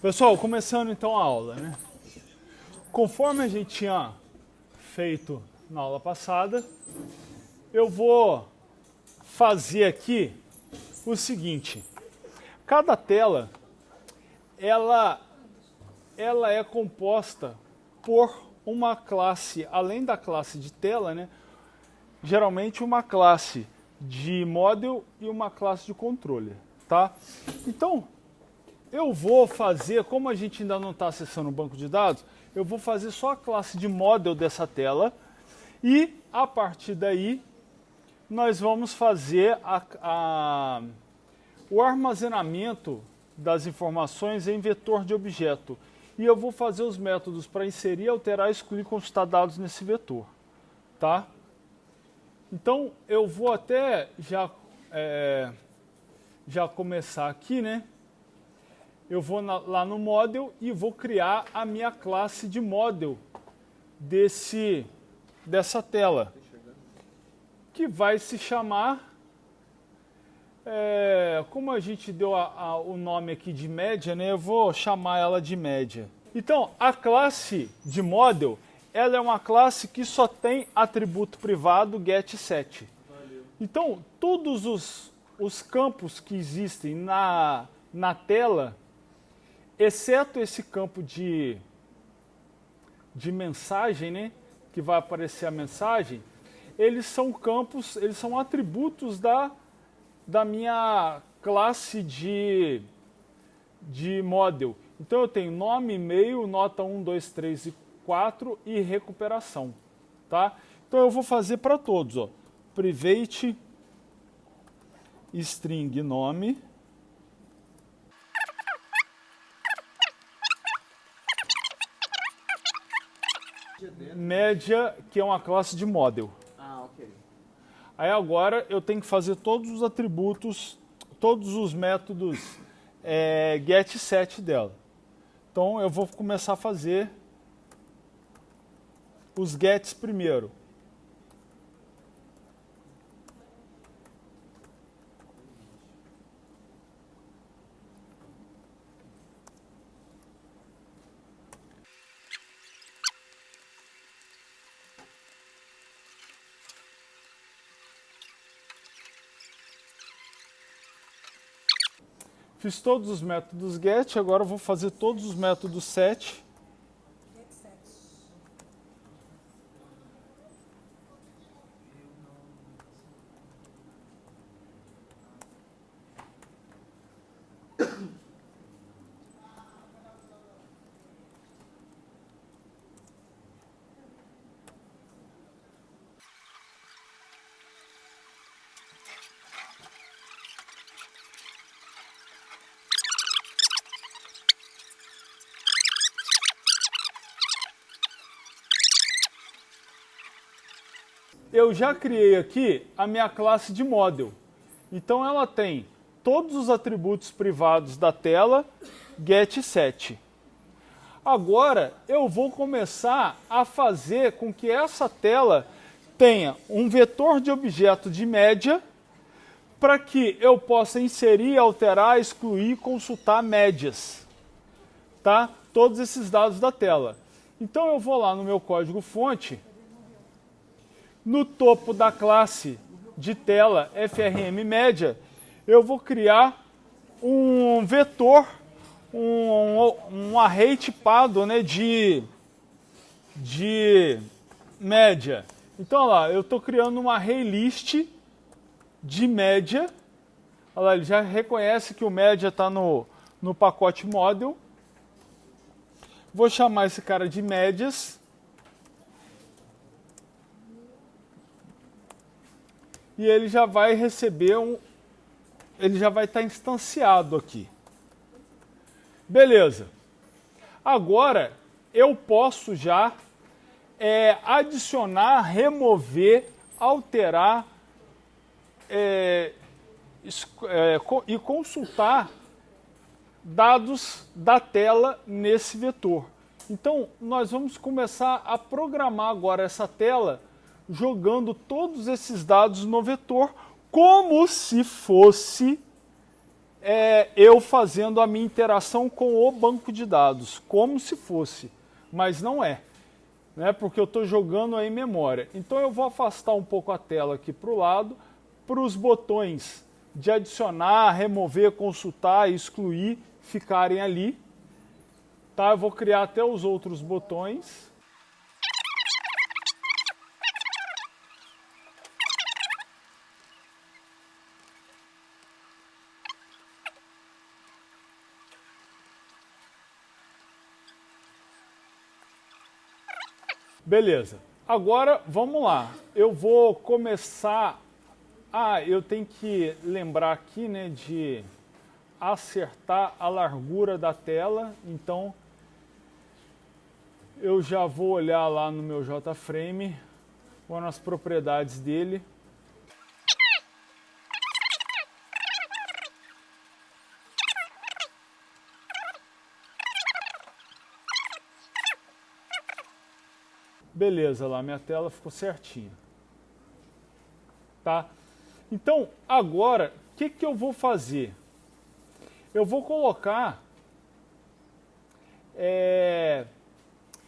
Pessoal, começando então a aula, né? Conforme a gente tinha feito na aula passada, eu vou fazer aqui o seguinte. Cada tela, ela é composta por uma classe, além da classe de tela, né? Geralmente uma classe de model e uma classe de controller, tá? Então, eu vou fazer, como a gente ainda não está acessando o banco de dados, eu vou fazer só a classe de model dessa tela e, a partir daí, nós vamos fazer o armazenamento das informações em vetor de objeto. E eu vou fazer os métodos para inserir, alterar, excluir, consultar dados nesse vetor, tá? Então, eu vou até já começar aqui, né? Eu vou lá no model e vou criar a minha classe de model dessa tela, que vai se chamar, como a gente deu o nome aqui de média, né? Eu vou chamar ela de média. Então, a classe de model, ela é uma classe que só tem atributo privado getSet. Então, todos os campos que existem na tela, exceto esse campo de mensagem, né, que vai aparecer a mensagem, eles são campos, eles são atributos da minha classe de model. Então eu tenho nome, e-mail, nota 1, 2, 3 e 4 e recuperação, tá? Então eu vou fazer para todos, ó. Private string nome, média, que é uma classe de model. Ah, ok. Aí agora eu tenho que fazer todos os atributos, todos os métodos getSet dela. Então eu vou começar a fazer os gets primeiro. Fiz todos os métodos get, agora eu vou fazer todos os métodos set. Eu já criei aqui a minha classe de model. Então ela tem todos os atributos privados da tela getSet. Agora eu vou começar a fazer com que essa tela tenha um vetor de objeto de média para que eu possa inserir, alterar, excluir, consultar médias, tá? Todos esses dados da tela. Então eu vou lá no meu código-fonte, no topo da classe de tela FRM média, eu vou criar um vetor, um array tipado, né, de média. Então, olha lá, eu estou criando um array list de média. Olha lá, ele já reconhece que o média está no pacote model. Vou chamar esse cara de médias. E ele já vai receber ele já vai estar instanciado aqui. Beleza. Agora eu posso já adicionar, remover, alterar e consultar dados da tela nesse vetor. Então nós vamos começar a programar agora essa tela jogando todos esses dados no vetor como se fosse eu fazendo a minha interação com o banco de dados, como se fosse, mas não é, né? Porque eu estou jogando aí em memória. Então eu vou afastar um pouco a tela aqui para o lado, para os botões de adicionar, remover, consultar, excluir ficarem ali. Tá? Eu vou criar até os outros botões. Beleza. Agora, vamos lá. Eu vou começar... eu tenho que lembrar aqui, né, de acertar a largura da tela. Então, eu já vou olhar lá no meu JFrame, ou nas propriedades dele. Beleza, lá minha tela ficou certinha. Tá? Então, agora, o que eu vou fazer? Eu vou colocar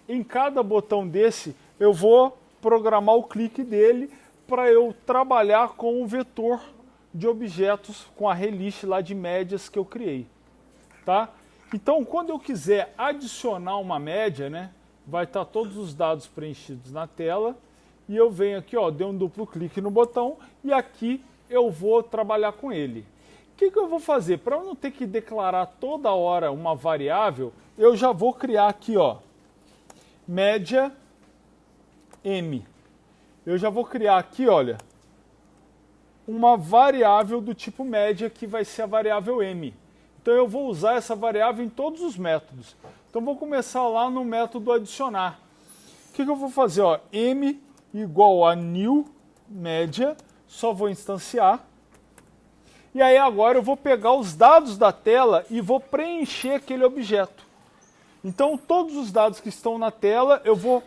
em cada botão desse, eu vou programar o clique dele para eu trabalhar com o vetor de objetos, com a relist lá de médias que eu criei. Tá? Então, quando eu quiser adicionar uma média, né, vai estar todos os dados preenchidos na tela, e eu venho aqui, ó, dei um duplo clique no botão, e aqui eu vou trabalhar com ele. O que eu vou fazer? Para eu não ter que declarar toda hora uma variável, eu já vou criar aqui, ó, média M. Eu já vou criar aqui, olha, uma variável do tipo média, que vai ser a variável M. Então eu vou usar essa variável em todos os métodos. Então vou começar lá no método adicionar. O que eu vou fazer? Ó, M igual a new média, só vou instanciar. E aí agora eu vou pegar os dados da tela e vou preencher aquele objeto. Então todos os dados que estão na tela, eu vou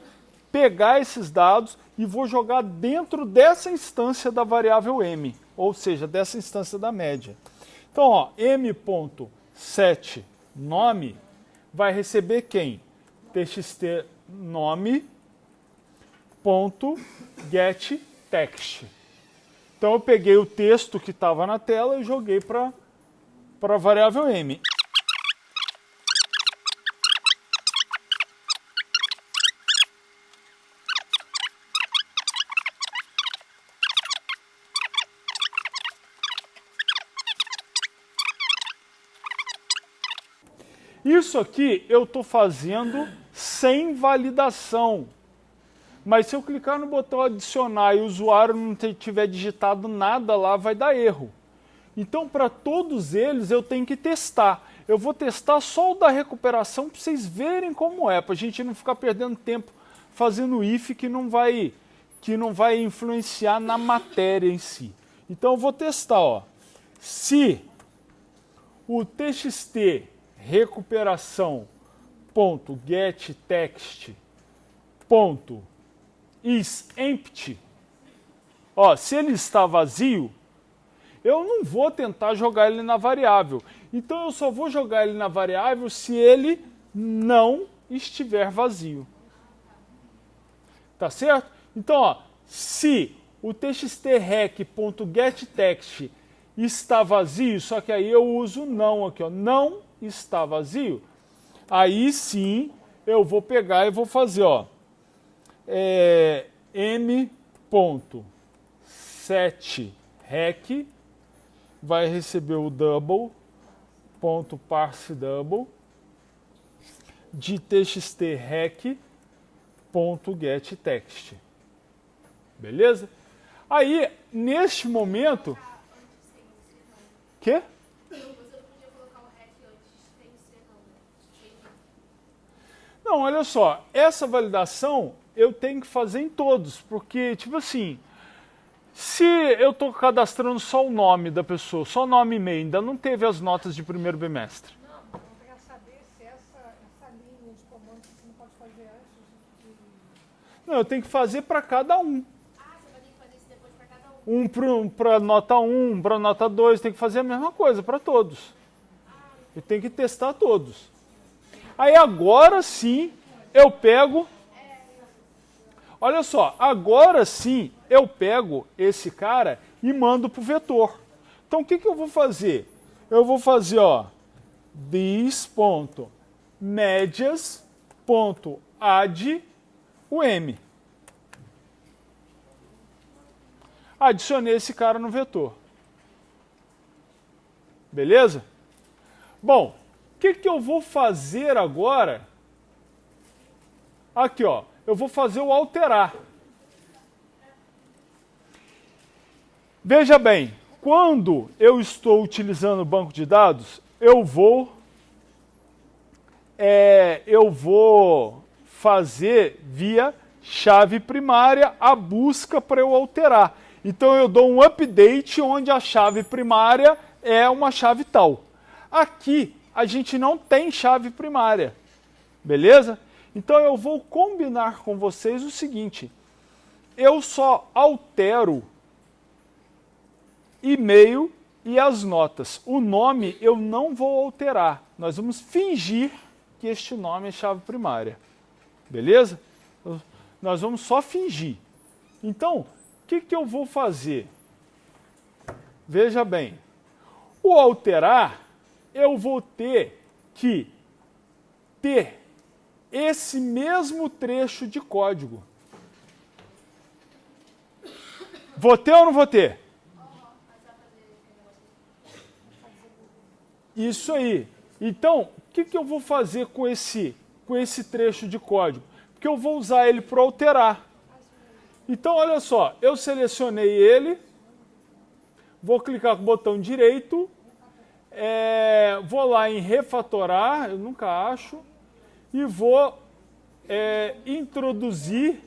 pegar esses dados e vou jogar dentro dessa instância da variável M, ou seja, dessa instância da média. Então, ó, m.set nome vai receber quem? txt nome.getText. Então eu peguei o texto que estava na tela e joguei para a variável M. Isso aqui eu estou fazendo sem validação. Mas se eu clicar no botão adicionar e o usuário não tiver digitado nada lá, vai dar erro. Então, para todos eles, eu tenho que testar. Eu vou testar só o da recuperação para vocês verem como é, para a gente não ficar perdendo tempo fazendo if que não vai influenciar na matéria em si. Então, eu vou testar. Ó. Se o txt recuperação.getText.isEmpty, ó, se ele está vazio, eu não vou tentar jogar ele na variável. Então eu só vou jogar ele na variável se ele não estiver vazio. Tá certo? Então, ó, se o txt_rec.getText está vazio, só que aí eu uso não aqui, ó, não está vazio, aí sim eu vou pegar e vou fazer, ó, m.setRec vai receber o double.parseDouble de txt_rec.getText. Beleza? Aí, neste momento... Quê? Não, olha só, essa validação eu tenho que fazer em todos, porque, tipo assim, se eu estou cadastrando só o nome da pessoa, só nome e e-mail, ainda não teve as notas de primeiro bimestre. Não, eu queria saber se essa linha de comando você não pode fazer antes de... Não, eu tenho que fazer para cada um. Ah, você vai ter que fazer isso depois para cada um. Um para nota 1, para nota 2, tem que fazer a mesma coisa para todos. Eu tenho que testar todos. Aí agora sim eu pego... Olha só, agora sim eu pego esse cara e mando para o vetor. Então o que eu vou fazer? Eu vou fazer, ó, this.médias.add o M. Adicionei esse cara no vetor. Beleza? Bom, o que eu vou fazer agora? Aqui, ó. Eu vou fazer o alterar. Veja bem, quando eu estou utilizando o banco de dados, eu vou fazer via chave primária a busca para eu alterar. Então eu dou um update onde a chave primária é uma chave tal. Aqui a gente não tem chave primária, beleza? Então eu vou combinar com vocês o seguinte, eu só altero e-mail e as notas. O nome eu não vou alterar, nós vamos fingir que este nome é chave primária, beleza? Nós vamos só fingir. Então, o que eu vou fazer? Veja bem, o alterar, eu vou ter que ter esse mesmo trecho de código. Vou ter ou não vou ter? Isso aí. Então, o que eu vou fazer com esse trecho de código? Porque eu vou usar ele para alterar. Então, olha só, eu selecionei ele, vou clicar com o botão direito, vou lá em refatorar, eu nunca acho, e vou introduzir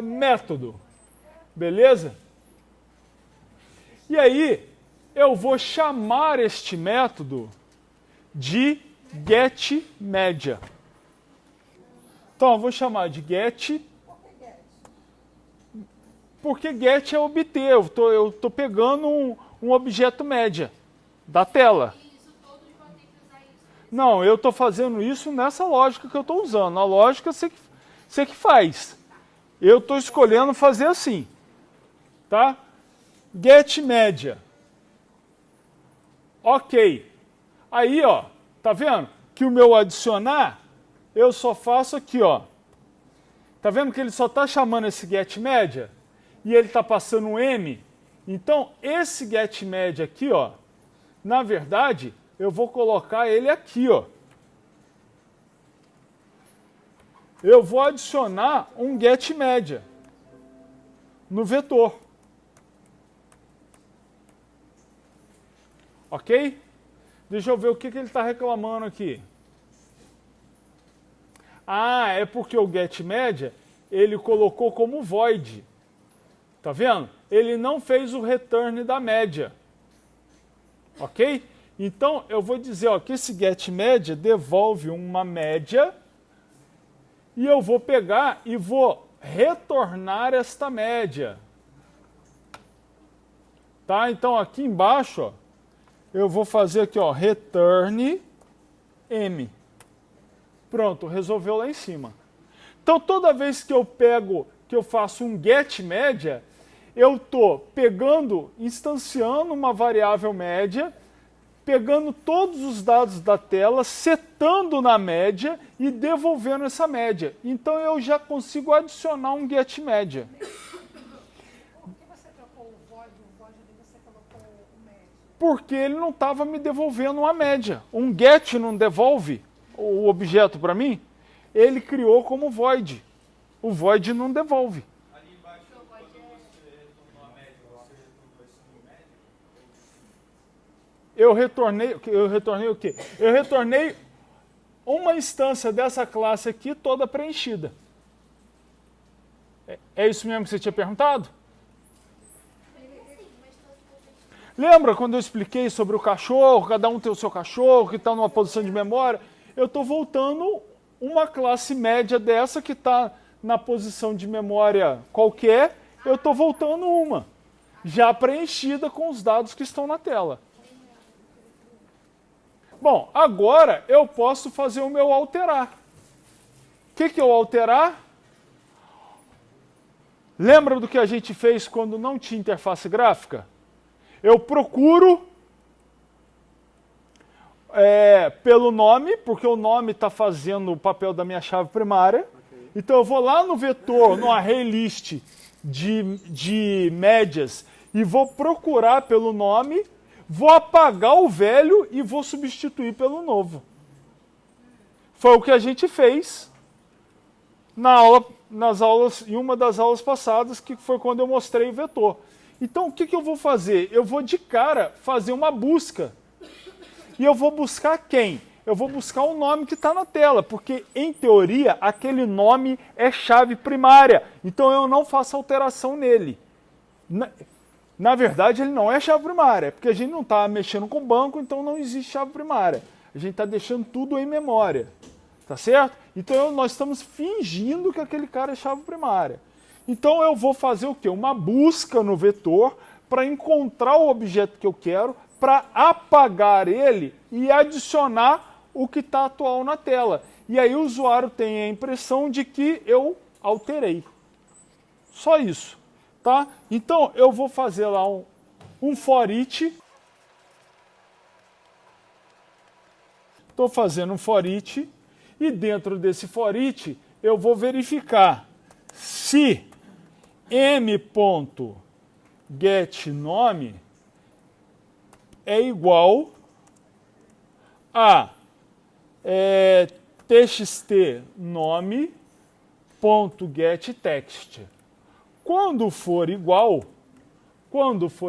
método, beleza? E aí, eu vou chamar este método de getMedia. Então, eu vou chamar de get, porque get é obter, eu tô pegando um objeto média da tela. Não, eu estou fazendo isso nessa lógica que eu estou usando. A lógica você que faz. Eu estou escolhendo fazer assim. Tá? getMedia. Ok. Aí, ó, tá vendo? Que o meu adicionar, eu só faço aqui, ó. Tá vendo que ele só está chamando esse getMedia? E ele está passando um M? Então, esse getMedia aqui, ó, na verdade, eu vou colocar ele aqui, ó. Eu vou adicionar um getMedia no vetor. Ok? Deixa eu ver o que ele está reclamando aqui. Ah, é porque o getMedia, ele colocou como void. Tá vendo? Ele não fez o return da média. Ok? Então, eu vou dizer ó, que esse getMedia devolve uma média e eu vou pegar e vou retornar esta média. Tá? Então, aqui embaixo, ó, eu vou fazer aqui, ó, return M. Pronto, resolveu lá em cima. Então, toda vez que eu faço um getMedia, eu estou pegando, instanciando uma variável média, pegando todos os dados da tela, setando na média e devolvendo essa média. Então eu já consigo adicionar um getMedia. Por que você trocou o void ali você colocou o médio? Porque ele não estava me devolvendo uma média. Um get não devolve o objeto para mim? Ele criou como void. O void não devolve. Eu retornei o quê? Eu retornei uma instância dessa classe aqui toda preenchida. É isso mesmo que você tinha perguntado? Lembra quando eu expliquei sobre o cachorro, cada um tem o seu cachorro, que está numa posição de memória? Eu estou voltando uma classe média dessa que está na posição de memória qualquer, eu estou voltando uma, já preenchida com os dados que estão na tela. Bom, agora eu posso fazer o meu alterar. O que é o alterar? Lembra do que a gente fez quando não tinha interface gráfica? Eu procuro pelo nome, porque o nome está fazendo o papel da minha chave primária. Okay. Então eu vou lá no vetor, no array list de médias, e vou procurar pelo nome, vou apagar o velho e vou substituir pelo novo. Foi o que a gente fez em uma das aulas passadas, que foi quando eu mostrei o vetor. Então o que eu vou fazer? Eu vou de cara fazer uma busca. E eu vou buscar quem? Eu vou buscar o nome que está na tela, porque, em teoria, aquele nome é chave primária. Então, eu não faço alteração nele. Na verdade, ele não é chave primária, porque a gente não está mexendo com banco, então não existe chave primária. A gente está deixando tudo em memória. Tá certo? Então, nós estamos fingindo que aquele cara é chave primária. Então, eu vou fazer o quê? Uma busca no vetor para encontrar o objeto que eu quero, para apagar ele e adicionar o que está atual na tela. E aí o usuário tem a impressão de que eu alterei. Só isso. Tá? Então eu vou fazer lá um for each. Estou fazendo um for each. E dentro desse for each eu vou verificar se m.getNome é igual a txt nome.getText. Quando for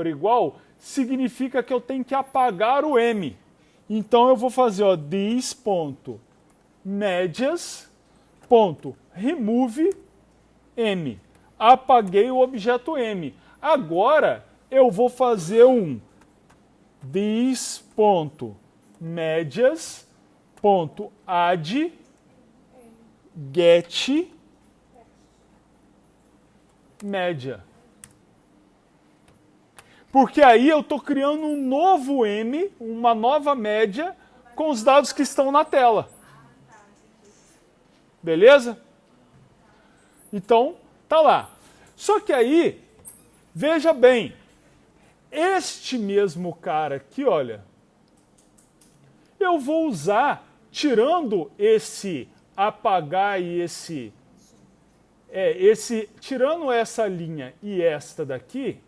igual, significa que eu tenho que apagar o m. Então eu vou fazer this.medias.remove m. Apaguei o objeto m. Agora eu vou fazer um this.medias.add get média. Porque aí eu estou criando um novo M, uma nova média, com os dados que estão na tela. Beleza? Então, tá lá. Só que aí, veja bem, este mesmo cara aqui, olha, eu vou usar, tirando esse apagar e tirando essa linha e esta daqui,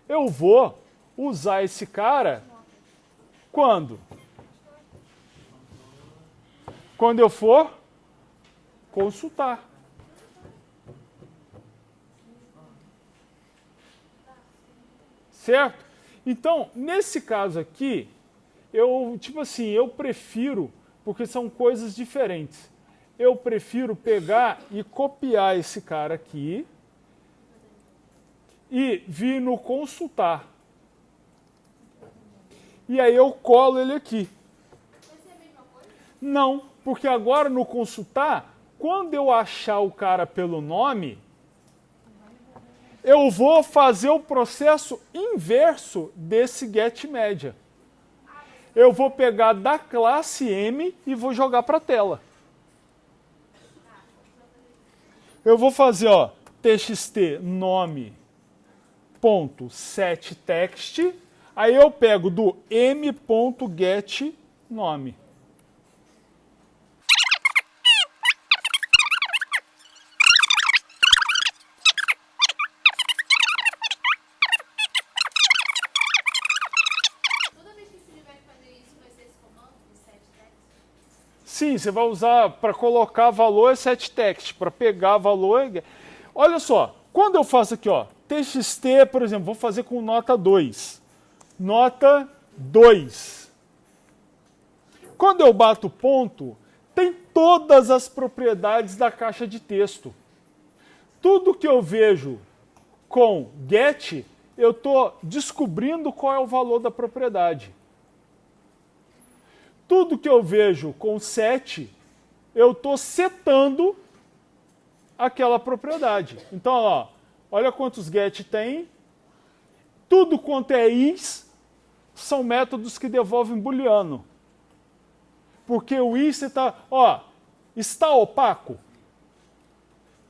eu vou usar esse cara quando? Quando eu for consultar. Certo? Então, nesse caso aqui, eu prefiro, porque são coisas diferentes. Eu prefiro pegar e copiar esse cara aqui e vir no consultar. E aí eu colo ele aqui. Vai ser a mesma coisa? Não, porque agora no consultar, quando eu achar o cara pelo nome, eu vou fazer o processo inverso desse getMedia. Eu vou pegar da classe M e vou jogar para a tela. Eu vou fazer, txt nome.setText, aí eu pego do m.getNome. Toda vez que você tiver que fazer isso, vai ser esse comando de setText? Sim, você vai usar para colocar valor setText, para pegar valor. Olha só, quando eu faço aqui, txt, por exemplo, vou fazer com nota 2. Nota 2. Quando eu bato ponto, tem todas as propriedades da caixa de texto. Tudo que eu vejo com get, eu estou descobrindo qual é o valor da propriedade. Tudo que eu vejo com set, eu estou setando aquela propriedade. Então, olha quantos get tem. Tudo quanto é is são métodos que devolvem booleano. Porque o i você está... Ó, está opaco?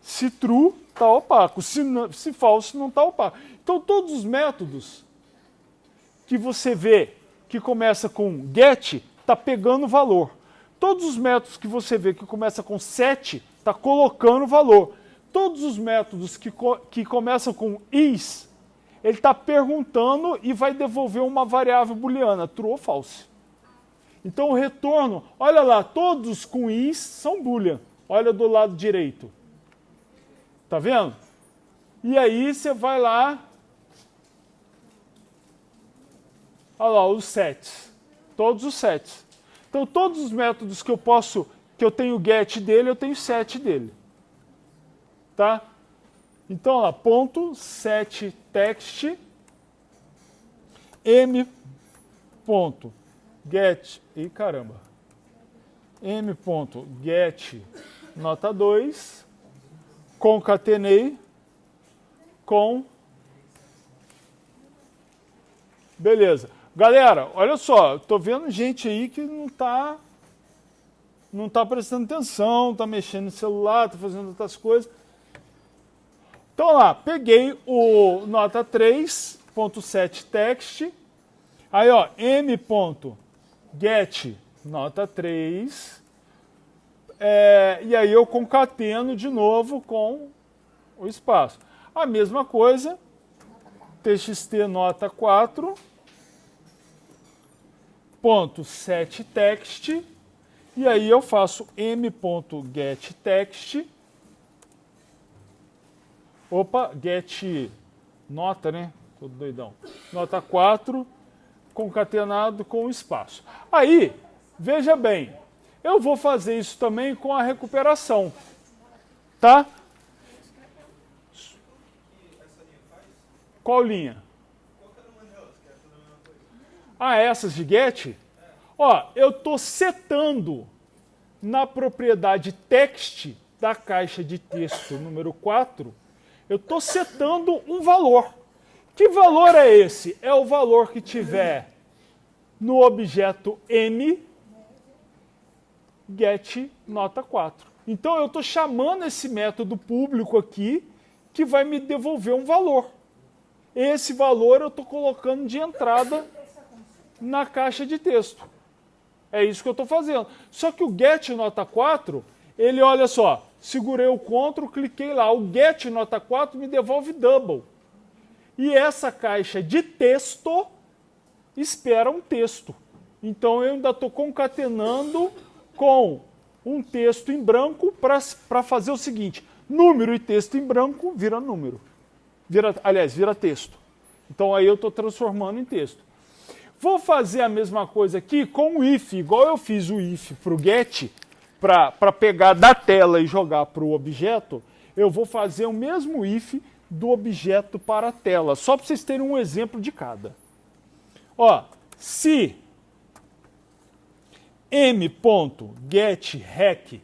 Se true, está opaco. Se false, não está opaco. Então, todos os métodos que você vê que começa com get, está pegando valor. Todos os métodos que você vê que começa com set, está colocando valor. Todos os métodos que começam com is, ele está perguntando e vai devolver uma variável booleana, true ou false. Então o retorno, olha lá, todos com is são boolean. Olha do lado direito. Tá vendo? E aí você vai lá, olha lá, os sets. Todos os sets. Então todos os métodos que eu tenho get dele, eu tenho set dele. Tá? Então, lá, ponto set text m ponto get e caramba m ponto get nota 2 concatenei com beleza. Galera, olha só, tô vendo gente aí que não tá prestando atenção, tá mexendo no celular, tá fazendo outras coisas. Então lá, peguei o nota 3.set text, aí ó, m.get nota 3, e aí eu concateno de novo com o espaço. A mesma coisa, txt nota 4, ponto set text, e aí eu faço m.getText. Opa, get nota, né? Todo doidão. Nota 4, concatenado com espaço. Aí, veja bem, eu vou fazer isso também com a recuperação. Tá? Qual linha? Ah, essas de get? Ó, eu estou setando na propriedade text da caixa de texto número 4, eu estou setando um valor. Que valor é esse? É o valor que tiver no objeto m get nota 4. Então eu estou chamando esse método público aqui que vai me devolver um valor. Esse valor eu estou colocando de entrada na caixa de texto. É isso que eu estou fazendo. Só que o get nota 4, ele, olha só, segurei o Ctrl, cliquei lá. O get nota 4 me devolve double. E essa caixa de texto espera um texto. Então eu ainda estou concatenando com um texto em branco para fazer o seguinte. Número e texto em branco vira número. Vira texto. Então aí eu estou transformando em texto. Vou fazer a mesma coisa aqui com o if, igual eu fiz o if para o get, para pegar da tela e jogar para o objeto, eu vou fazer o mesmo if do objeto para a tela, só para vocês terem um exemplo de cada. Ó, se m.getRec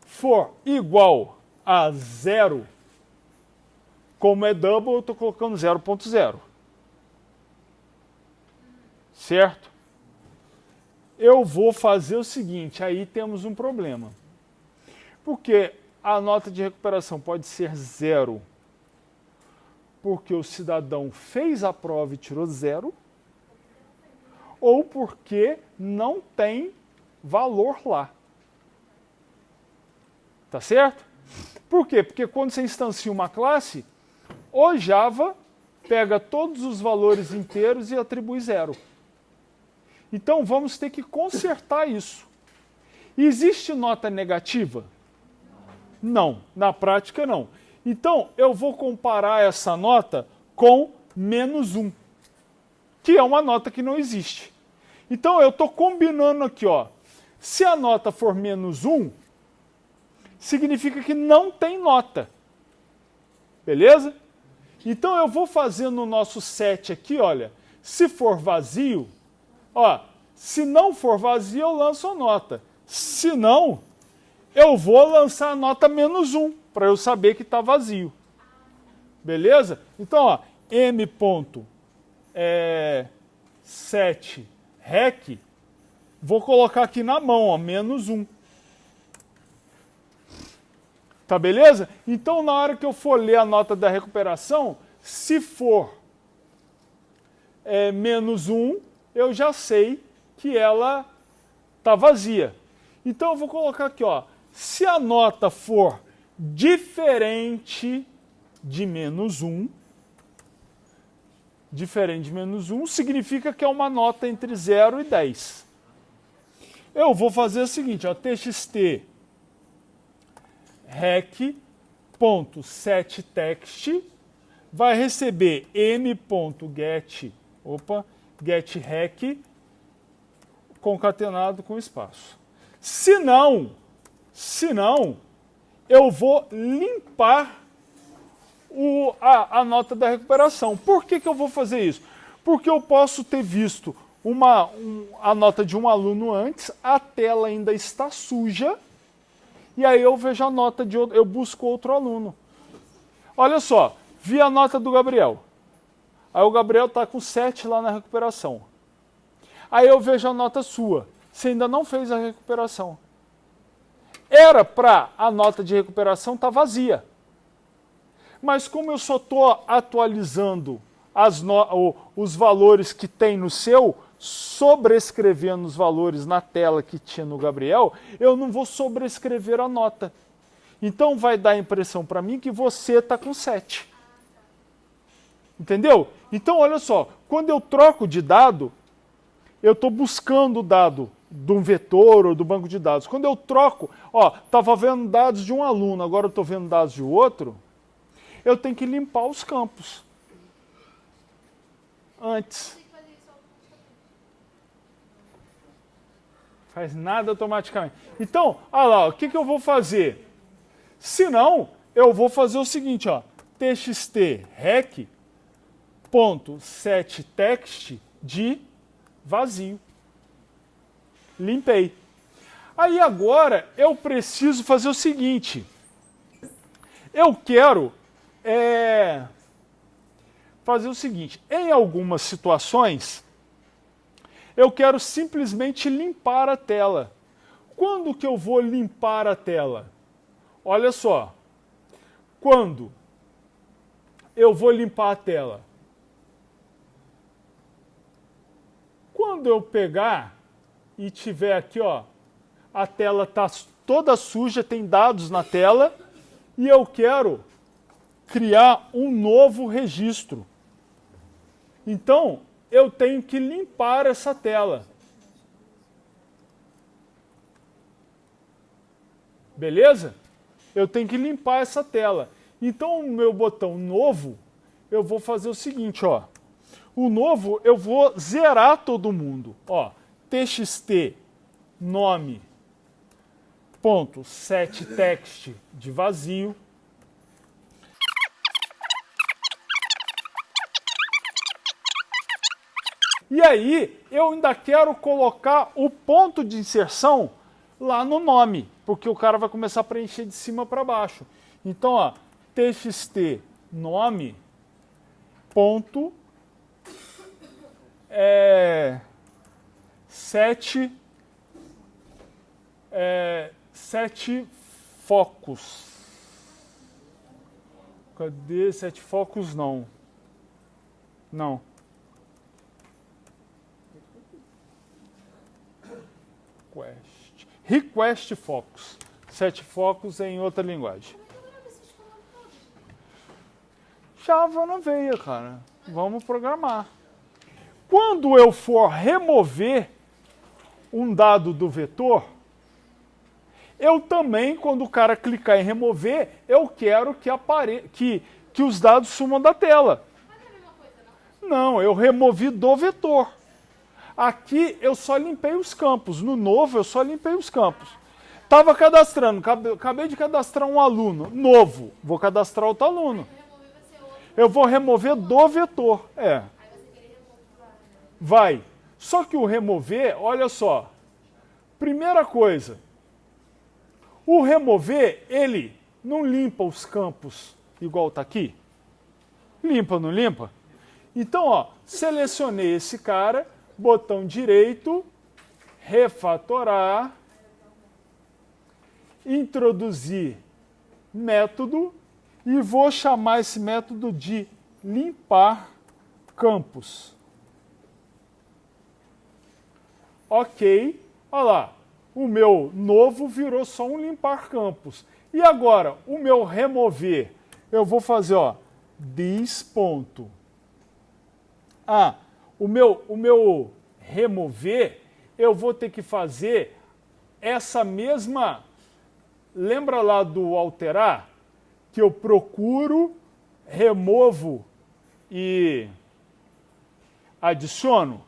for igual a 0, como é double, eu estou colocando 0.0. Certo? Eu vou fazer o seguinte, aí temos um problema. Porque a nota de recuperação pode ser 0, porque o cidadão fez a prova e tirou 0, ou porque não tem valor lá. Tá certo? Por quê? Porque quando você instancia uma classe, o Java pega todos os valores inteiros e atribui 0. Então vamos ter que consertar isso. Existe nota negativa? Não, na prática não. Então eu vou comparar essa nota com -1, que é uma nota que não existe. Então eu estou combinando aqui, ó. Se a nota for -1, significa que não tem nota. Beleza? Então eu vou fazer no nosso set aqui, olha, se for vazio, ó, se não for vazio, eu lanço a nota. Se não, eu vou lançar a nota -1, para eu saber que está vazio. Beleza? Então, ó, m.set rec Vou colocar aqui na mão, ó, menos 1. Tá beleza? Então, na hora que eu for ler a nota da recuperação, se for menos 1, eu já sei que ela está vazia. Então, eu vou colocar aqui, ó, se a nota for diferente de menos 1, significa que é uma nota entre 0 e 10. Eu vou fazer o seguinte, ó, txt rec.setText vai receber m.get, getRec concatenado com espaço. Se não, eu vou limpar a nota da recuperação. Por que eu vou fazer isso? Porque eu posso ter visto a nota de um aluno antes, a tela ainda está suja, e aí eu vejo a nota de outro, eu busco outro aluno. Olha só, vi a nota do Gabriel. Aí o Gabriel está com 7 lá na recuperação. Aí eu vejo a nota sua. Você ainda não fez a recuperação. Era para a nota de recuperação estar vazia. Mas como eu só estou atualizando os valores que tem no seu, sobrescrevendo os valores na tela que tinha no Gabriel, eu não vou sobrescrever a nota. Então vai dar a impressão para mim que você está com 7. Entendeu? Então olha só, quando eu troco de dado, eu estou buscando o dado de um vetor ou do banco de dados. Quando eu troco, estava vendo dados de um aluno, agora eu estou vendo dados de outro, eu tenho que limpar os campos antes. Faz nada automaticamente. Então, olha lá, o que eu vou fazer? Se não, eu vou fazer o seguinte, ó, txt rec.setText de vazio. Limpei. Aí agora eu preciso fazer o seguinte. Eu quero fazer o seguinte. Em algumas situações, eu quero simplesmente limpar a tela. Quando que eu vou limpar a tela? Olha só. Quando eu vou limpar a tela? Quando eu pegar e tiver aqui, ó, a tela está toda suja, tem dados na tela, e eu quero criar um novo registro. Então, eu tenho que limpar essa tela. Beleza? Eu tenho que limpar essa tela. Então, o meu botão novo, eu vou fazer o seguinte, ó. O novo, eu vou zerar todo mundo. Ó, txt nome.setText de vazio. E aí, eu ainda quero colocar o ponto de inserção lá no nome, porque o cara vai começar a preencher de cima para baixo. Então, ó, txt nome ponto sete focos. Cadê 7 focos? Não. Request focus. 7 focos em outra linguagem. Java na veia, cara. Vamos programar. Quando eu for remover um dado do vetor, eu também, quando o cara clicar em remover, eu quero que os dados sumam da tela. Mas não é a mesma coisa, não? Não, eu removi do vetor. Aqui eu só limpei os campos. No novo eu só limpei os campos. Estava cadastrando, acabei de cadastrar um aluno novo. Vou cadastrar outro aluno. Remover vai ser outro. Eu vou remover do vetor. Aí você queria remover. Vai. Só que o remover, olha só. Primeira coisa. O remover, ele não limpa os campos igual está aqui? Limpa, não limpa? Então, ó, selecionei esse cara, botão direito, refatorar, introduzir método e vou chamar esse método de limpar campos. Ok, olha lá, o meu novo virou só um limpar campos. E agora, o meu remover, eu vou fazer, ó, this ponto. Ah, o meu remover, eu vou ter que fazer essa mesma... Lembra lá do alterar? Que eu procuro, removo e adiciono?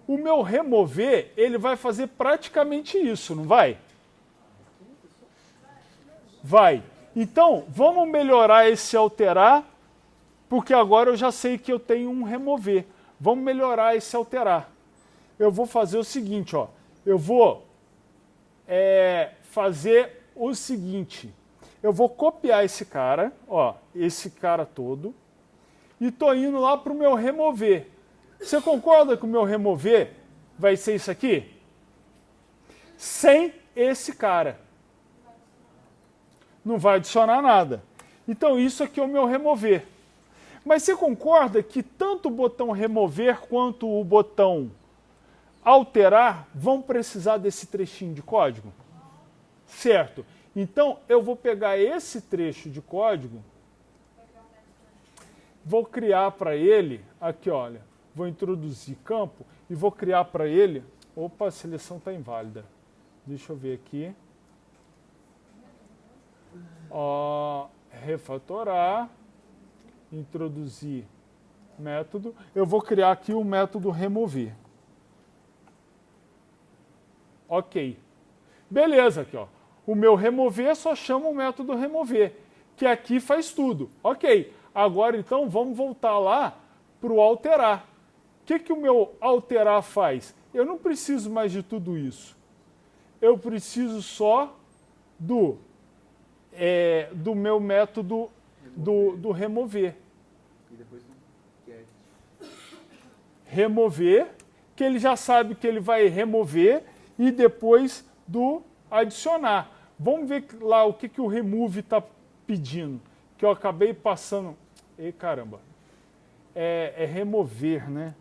O meu remover, ele vai fazer praticamente isso, não vai? Vai. Então, vamos melhorar esse alterar, porque agora eu já sei que eu tenho um remover. Vamos melhorar esse alterar. Eu vou fazer o seguinte, ó. Eu vou fazer o seguinte. Eu vou copiar esse cara, ó, esse cara todo, e tô indo lá para o meu remover. Você concorda que o meu remover vai ser isso aqui? Sem esse cara. Não vai adicionar nada. Então isso aqui é o meu remover. Mas você concorda que tanto o botão remover quanto o botão alterar vão precisar desse trechinho de código? Certo. Então eu vou pegar esse trecho de código, vou criar para ele, aqui olha, vou introduzir campo e vou criar para ele, opa, a seleção está inválida. Deixa eu ver aqui. Ó, refatorar, introduzir método. Eu vou criar aqui o método remover. Ok. Beleza, aqui ó. O meu remover só chama o método remover, que aqui faz tudo. Ok. Agora então vamos voltar lá para o alterar. O que o meu alterar faz? Eu não preciso mais de tudo isso. Eu preciso só do meu método do remover. E depois do get. Remover, que ele já sabe que ele vai remover, e depois do adicionar. Vamos ver lá o que o remove está pedindo, que eu acabei passando. Ei, caramba. É remover, né?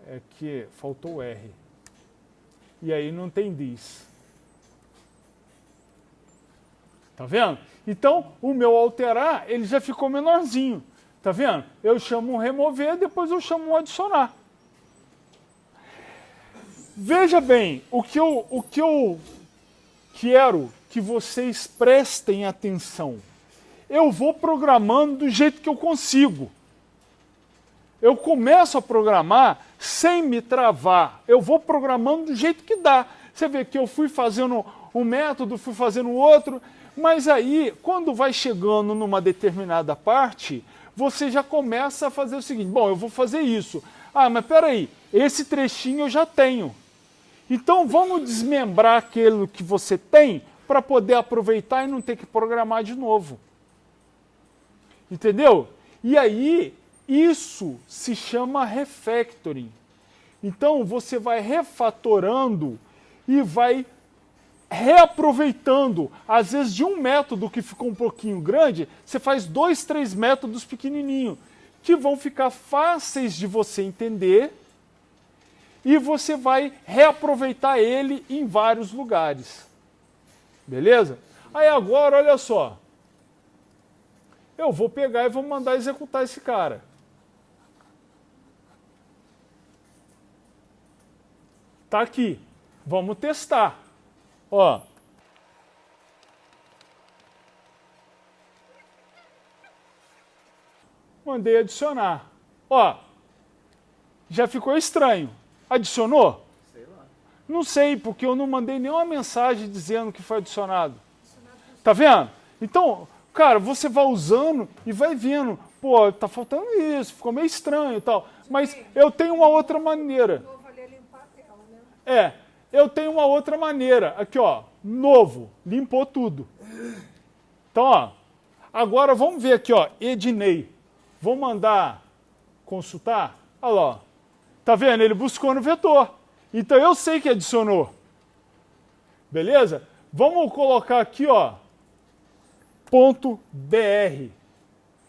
É que faltou o R. E aí não tem this. Tá vendo? Então, o meu alterar, ele já ficou menorzinho. Tá vendo? Eu chamo um remover, depois eu chamo um adicionar. Veja bem, o que eu quero que vocês prestem atenção. Eu vou programando do jeito que eu consigo. Eu começo a programar sem me travar. Eu vou programando do jeito que dá. Você vê que eu fui fazendo um método, fui fazendo outro, mas aí, quando vai chegando numa determinada parte, você já começa a fazer o seguinte, bom, eu vou fazer isso. Ah, mas peraí, esse trechinho eu já tenho. Então vamos desmembrar aquilo que você tem para poder aproveitar e não ter que programar de novo. Entendeu? E aí, isso se chama refactoring. Então você vai refatorando e vai reaproveitando. Às vezes de um método que ficou um pouquinho grande, você faz 2, 3 métodos pequenininhos, que vão ficar fáceis de você entender, e você vai reaproveitar ele em vários lugares. Beleza? Aí agora, olha só. Eu vou pegar e vou mandar executar esse cara. Tá aqui. Vamos testar. Ó. Mandei adicionar. Ó. Já ficou estranho. Adicionou? Sei lá. Não sei, porque eu não mandei nenhuma mensagem dizendo que foi adicionado. Tá vendo? Então, cara, você vai usando e vai vendo. Pô, tá faltando isso, ficou meio estranho e tal. Mas eu tenho uma outra maneira. De novo ali é limpar a tela, né? Eu tenho uma outra maneira. Aqui, ó, novo, limpou tudo. Então, ó, agora vamos ver aqui, ó, Ednei. Vou mandar consultar. Olha lá, ó. Tá vendo? Ele buscou no vetor. Então eu sei que adicionou. Beleza? Vamos colocar aqui, ó, ponto .br.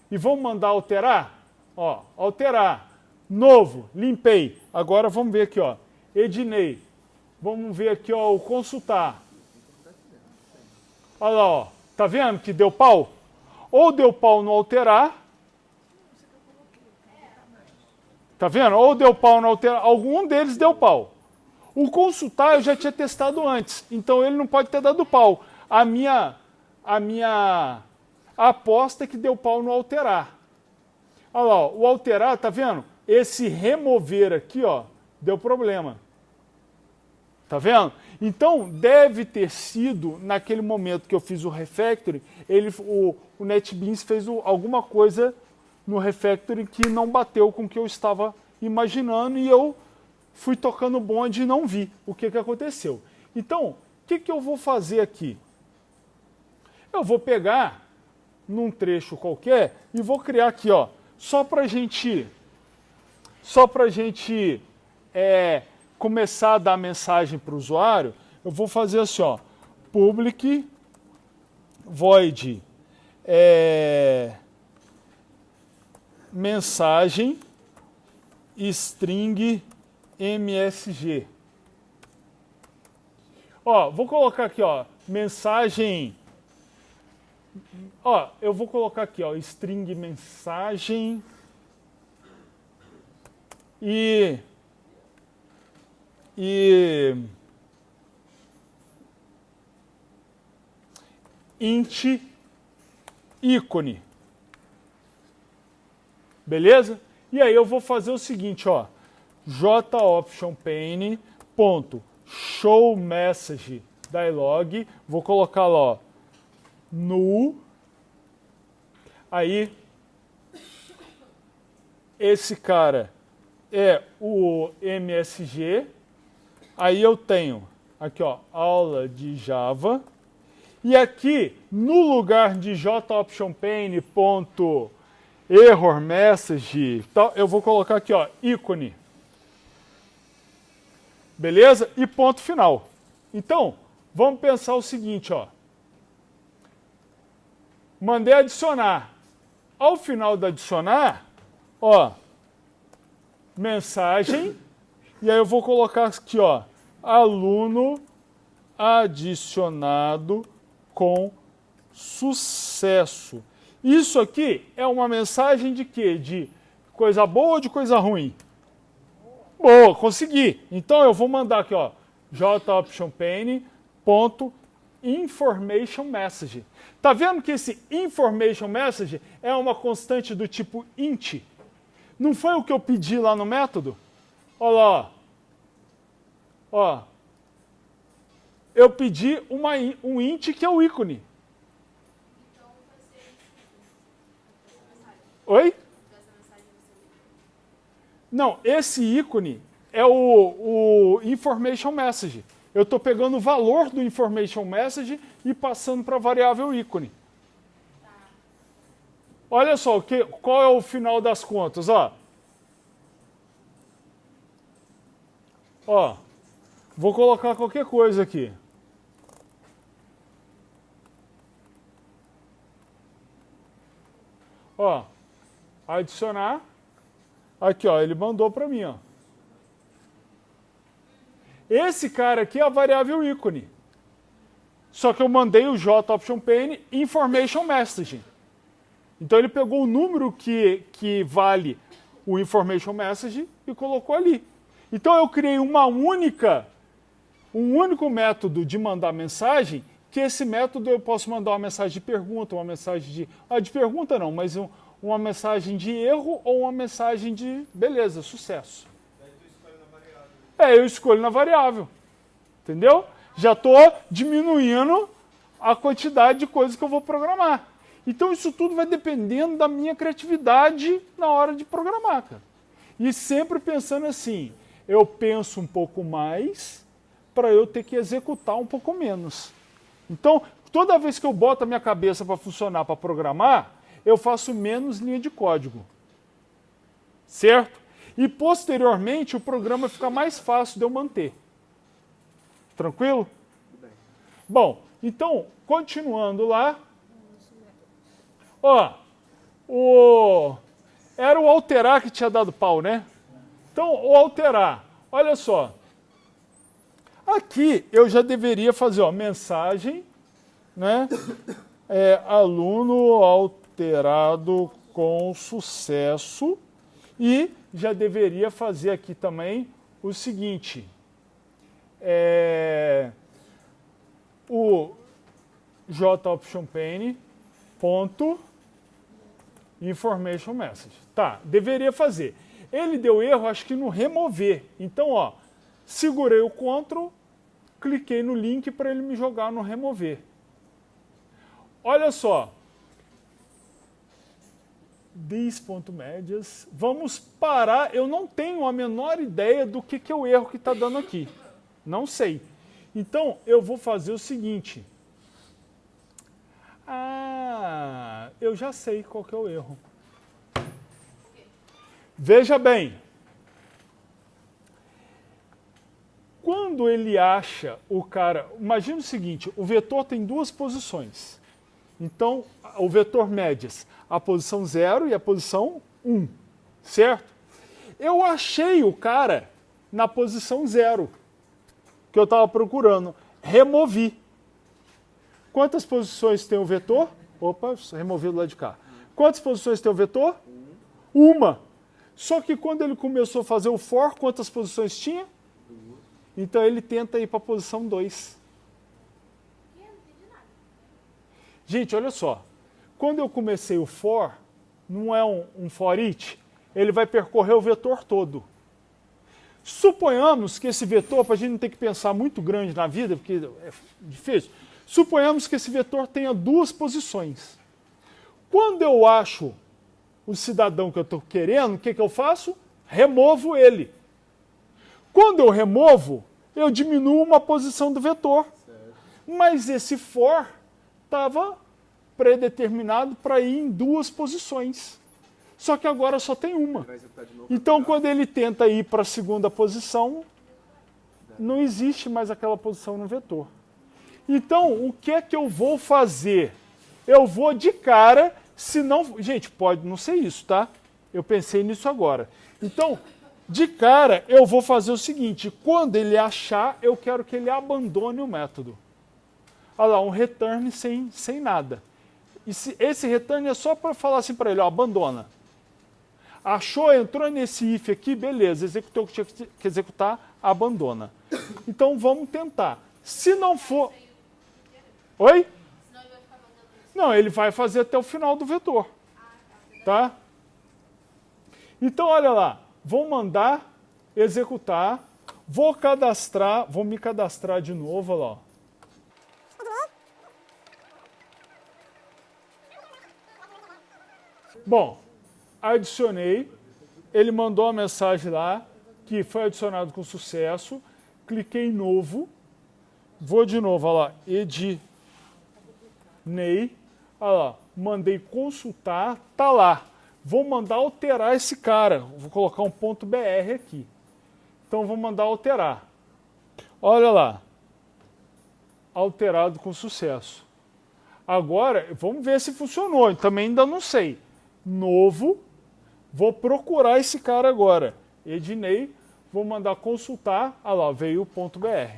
E vamos mandar alterar? Ó, alterar. Novo, limpei. Agora vamos ver aqui, ó, edinei. Vamos ver aqui, ó, o consultar. Olha lá, ó. Tá vendo que deu pau? Ou deu pau no alterar. Tá vendo? Ou deu pau no alterar. Algum deles deu pau. O consultar eu já tinha testado antes. Então ele não pode ter dado pau. A minha aposta é que deu pau no alterar. Olha lá, ó, o alterar, tá vendo? Esse remover aqui, ó, deu problema. Tá vendo? Então, deve ter sido, naquele momento que eu fiz o refactoring, o NetBeans fez alguma coisa no refactoring que não bateu com o que eu estava imaginando e eu fui tocando o bonde e não vi o que aconteceu. Então, o que eu vou fazer aqui? Eu vou pegar num trecho qualquer e vou criar aqui, ó, só para gente começar a dar mensagem para o usuário, eu vou fazer assim, ó, public void mensagem string msg. Ó, vou colocar aqui, ó, mensagem. Ó, eu vou colocar aqui, ó, string mensagem e int ícone. Beleza? E aí eu vou fazer o seguinte, ó, jOptionPane.showMessageDialog, vou colocar lá, ó, null. Aí esse cara é o MSG. Aí eu tenho aqui, ó, aula de Java. E aqui, no lugar de jOptionPane.errorMessage, eu vou colocar aqui, ó, ícone. Beleza? E ponto final. Então, vamos pensar o seguinte, ó. Mandei adicionar. Ao final do adicionar, ó, mensagem, e aí eu vou colocar aqui, ó, aluno adicionado com sucesso. Isso aqui é uma mensagem de quê? De coisa boa ou de coisa ruim? Boa, consegui. Então eu vou mandar aqui, ó, jOptionPane.informationMessage. Tá vendo que esse information message é uma constante do tipo int? Não foi o que eu pedi lá no método? Olha lá, ó. Eu pedi um int que é o ícone. Então vai ser essa mensagem. Oi? Essa mensagem vai ser Não, esse ícone é o information message. Eu estou pegando o valor do information message e passando para a variável ícone. Tá. Olha só, qual é o final das contas, ó. Ó, vou colocar qualquer coisa aqui. Ó, adicionar. Aqui, ó, ele mandou para mim, ó. Esse cara aqui é a variável ícone. Só que eu mandei o jOptionPane information message. Então ele pegou o número que vale o information message e colocou ali. Então eu criei um único método de mandar mensagem, que esse método eu posso mandar uma mensagem de pergunta, uma mensagem de... de pergunta não, mas uma mensagem de erro ou uma mensagem de beleza, sucesso. Eu escolho na variável. Entendeu? Já estou diminuindo a quantidade de coisas que eu vou programar. Então isso tudo vai dependendo da minha criatividade na hora de programar, cara. E sempre pensando assim, eu penso um pouco mais para eu ter que executar um pouco menos. Então, toda vez que eu boto a minha cabeça para funcionar, para programar, eu faço menos linha de código. Certo? E posteriormente o programa fica mais fácil de eu manter. Tranquilo? Tudo bem. Bom, então, continuando lá. Ó, era o alterar que tinha dado pau, né? Então, o alterar, olha só. Aqui eu já deveria fazer, ó, mensagem, né? Aluno alterado com sucesso. E já deveria fazer aqui também o seguinte. O JOptionPane ponto information message. Tá, deveria fazer. Ele deu erro, acho que no remover. Então, ó, segurei o Ctrl, cliquei no link para ele me jogar no remover. Olha só. These.médias. Vamos parar. Eu não tenho a menor ideia do que é o erro que está dando aqui. Não sei. Então, eu vou fazer o seguinte. Eu já sei qual que é o erro. Veja bem. Quando ele acha o cara... Imagina o seguinte, o vetor tem duas posições. Então, o vetor médias, a posição 0 e a posição 1, certo? Eu achei o cara na posição 0, que eu estava procurando. Removi. Quantas posições tem o vetor? Opa, removi do lado de cá. Quantas posições tem o vetor? Uma. Só que quando ele começou a fazer o for, quantas posições tinha? Então ele tenta ir para a posição 2. Gente, olha só. Quando eu comecei o for, não é um for each, ele vai percorrer o vetor todo. Suponhamos que esse vetor, para a gente não ter que pensar muito grande na vida, porque é difícil, suponhamos que esse vetor tenha duas posições. Quando eu acho o cidadão que eu estou querendo, o que eu faço? Removo ele. Quando eu removo, eu diminuo uma posição do vetor. Certo. Mas esse for estava predeterminado para ir em duas posições. Só que agora só tem uma. Vai executar de novo. Então, quando ele tenta ir para a segunda posição, não existe mais aquela posição no vetor. Então, o que é que eu vou fazer? Eu vou de cara, se não... Gente, pode não ser isso, tá? Eu pensei nisso agora. Então, de cara, eu vou fazer o seguinte. Quando ele achar, eu quero que ele abandone o método. Olha lá, um return sem nada. E esse return é só para falar assim para ele, ó, abandona. Achou, entrou nesse if aqui, beleza, executou o que tinha que executar, abandona. Então vamos tentar. Se não for... Oi? Não, ele vai fazer até o final do vetor. Tá? Então olha lá, vou mandar executar, vou cadastrar, vou me cadastrar de novo, olha lá, ó. Bom, adicionei, ele mandou uma mensagem lá, que foi adicionado com sucesso, cliquei em novo, vou de novo, olha lá, edinei, olha lá, mandei consultar, tá lá. Vou mandar alterar esse cara, vou colocar um ponto .br aqui. Então vou mandar alterar. Olha lá, alterado com sucesso. Agora, vamos ver se funcionou, também ainda não sei. Novo, vou procurar esse cara agora. Edinei, vou mandar consultar, olha lá, veio o ponto .br.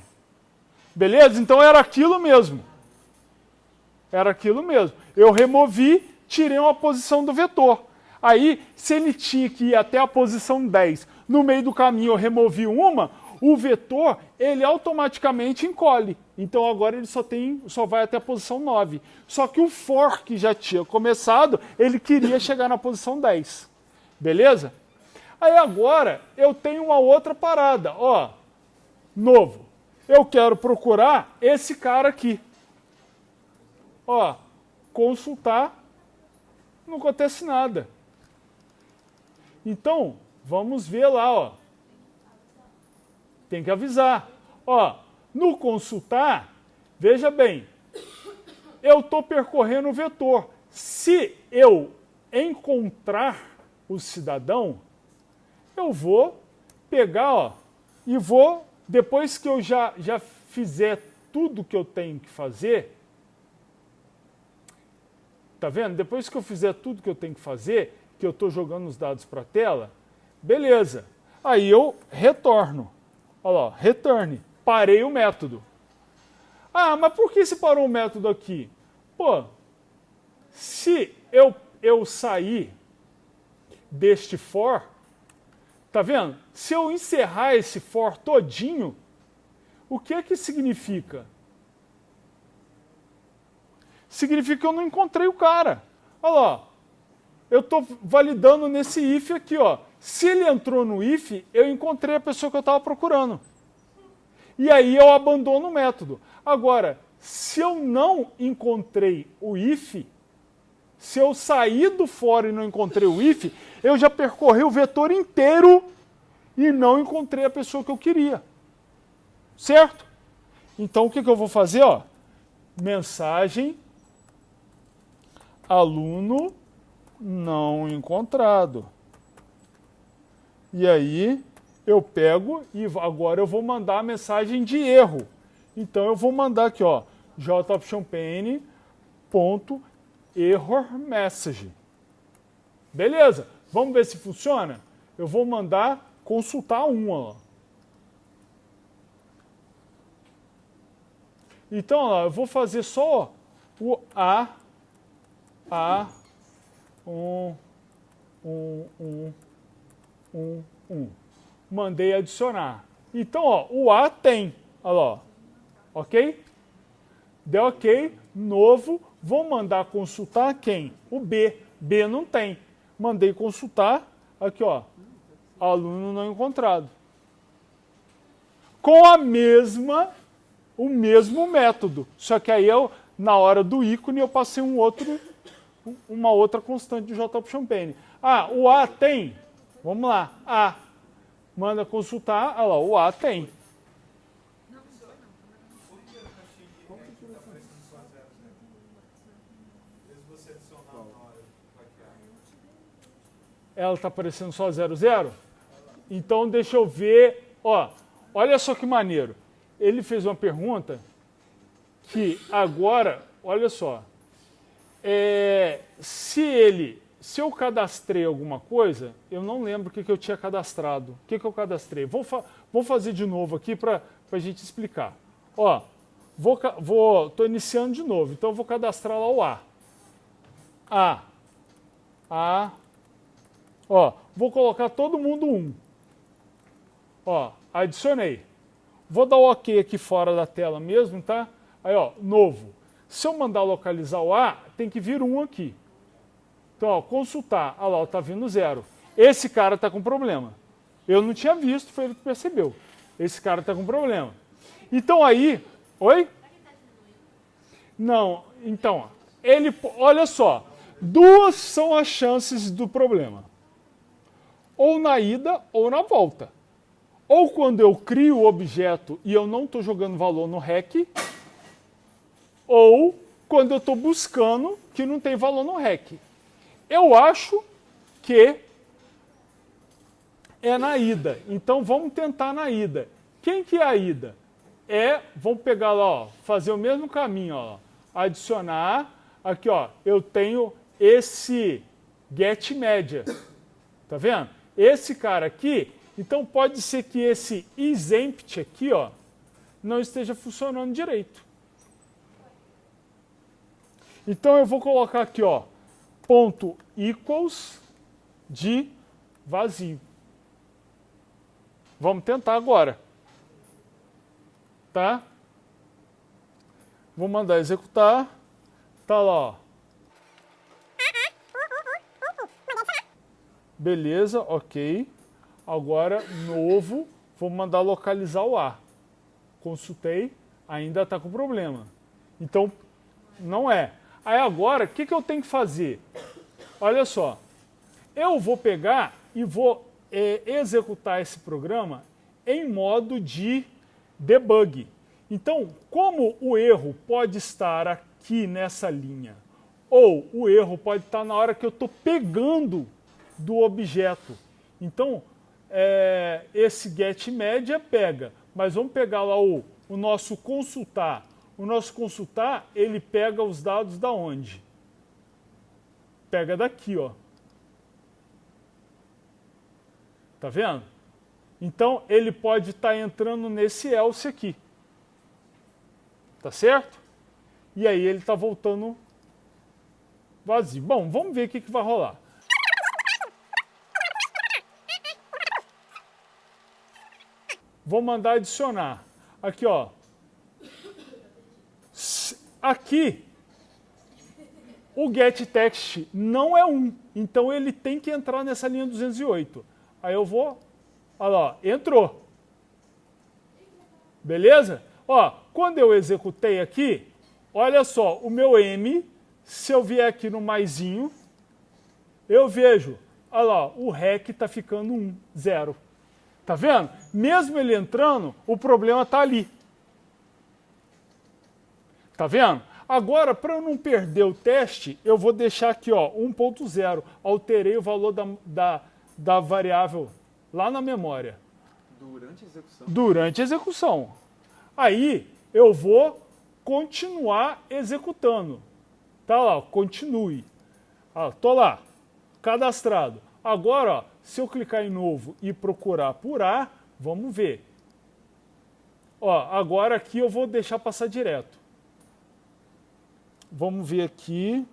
Beleza? Então era aquilo mesmo. Era aquilo mesmo. Eu removi, tirei uma posição do vetor. Aí, se ele tinha que ir até a posição 10, no meio do caminho eu removi uma, o vetor, ele automaticamente encolhe. Então agora ele só vai até a posição 9. Só que o for que já tinha começado, ele queria chegar na posição 10. Beleza? Aí agora eu tenho uma outra parada. Ó, novo. Eu quero procurar esse cara aqui. Ó, consultar, não acontece nada. Então, vamos ver lá, ó. Tem que avisar. Ó, no consultar, veja bem, eu estou percorrendo o vetor. Se eu encontrar o cidadão, eu vou pegar, ó, e vou, depois que eu já fizer tudo que eu tenho que fazer, tá vendo? Depois que eu fizer tudo que eu tenho que fazer, que eu estou jogando os dados para a tela, beleza. Aí eu retorno. Olha lá, return. Parei o método. Ah, mas por que você parou o método aqui? Pô, se eu sair deste for, tá vendo? Se eu encerrar esse for todinho, o que é que significa? Significa que eu não encontrei o cara. Olha lá, eu estou validando nesse if aqui, ó. Se ele entrou no if, eu encontrei a pessoa que eu estava procurando. E aí eu abandono o método. Agora, se eu não encontrei o if, se eu sair do for e não encontrei o if, eu já percorri o vetor inteiro e não encontrei a pessoa que eu queria. Certo? Então o que eu vou fazer? Ó? Mensagem aluno não encontrado. E aí eu pego e agora eu vou mandar a mensagem de erro. Então eu vou mandar aqui, ó, joptionpane.errorMessage. Beleza? Vamos ver se funciona? Eu vou mandar consultar uma. Então, ó, eu vou fazer só o mandei adicionar. Então, ó, o A tem. Olha lá, ó. Ok? Deu ok. Novo. Vou mandar consultar quem? O B. B não tem. Mandei consultar. Aqui, ó. Aluno não encontrado. Com o mesmo método. Só que aí eu, na hora do ícone, eu passei uma outra constante de JOptionPane. Ah, o A tem? Vamos lá. A. Manda consultar. Olha lá, o A tem. Ela está aparecendo só 00? Então deixa eu ver. Ó, olha só que maneiro. Ele fez uma pergunta que agora, olha só. Se eu cadastrei alguma coisa, eu não lembro o que eu tinha cadastrado. O que eu cadastrei? Vou fazer de novo aqui para a gente explicar. Ó, tô iniciando de novo, então eu vou cadastrar lá o A. Ó, vou colocar todo mundo 1. Ó, adicionei. Vou dar o OK aqui fora da tela mesmo, tá? Aí, ó, novo. Se eu mandar localizar o A, tem que vir 1 aqui. Então, ó, consultar. Olha lá, tá vindo 0. Esse cara tá com problema. Eu não tinha visto, foi ele que percebeu. Esse cara tá com problema. Então aí... Oi? Não, então, olha só. 2 são as chances do problema. Ou na ida ou na volta. Ou quando eu crio o objeto e eu não estou jogando valor no REC, ou quando eu estou buscando que não tem valor no REC. Eu acho que é na ida. Então vamos tentar na ida. Quem que é a ida? Vamos pegar lá, ó, fazer o mesmo caminho, ó, adicionar. Aqui, ó, eu tenho esse get média. Tá vendo? Esse cara aqui, então pode ser que esse isEmpty aqui, ó, não esteja funcionando direito. Então eu vou colocar aqui, ó, ponto equals de vazio. Vamos tentar agora. Tá? Vou mandar executar. Tá lá, ó. Beleza, ok. Agora, novo, vou mandar localizar o A. Consultei, ainda está com problema. Então, não é. Aí agora, o que eu tenho que fazer? Olha só. Eu vou pegar e vou executar esse programa em modo de debug. Então, como o erro pode estar aqui nessa linha, ou o erro pode estar na hora que eu estou pegando do objeto. Então, esse get média pega, mas vamos pegar lá o nosso consultar. O nosso consultar, ele pega os dados da onde? Pega daqui, ó. Tá vendo? Então, ele pode estar entrando nesse else aqui. Tá certo? E aí ele está voltando vazio. Bom, vamos ver o que vai rolar. Vou mandar adicionar. Aqui, ó. Aqui, o getText não é 1. Então, ele tem que entrar nessa linha 208. Aí eu vou... Olha lá, ó, entrou. Beleza? Ó, quando eu executei aqui, olha só, o meu M, se eu vier aqui no maisinho, eu vejo, olha lá, o REC está ficando 1, 0. Tá vendo? Mesmo ele entrando, o problema está ali. Tá vendo? Agora, para eu não perder o teste, eu vou deixar aqui, ó, 1.0. Alterei o valor da variável lá na memória. Durante a execução? Durante a execução. Aí, eu vou continuar executando. Tá lá, ó, continue. Ah, tô lá, cadastrado. Agora, ó, se eu clicar em novo e procurar por A, vamos ver. Ó, agora aqui eu vou deixar passar direto. Vamos ver aqui.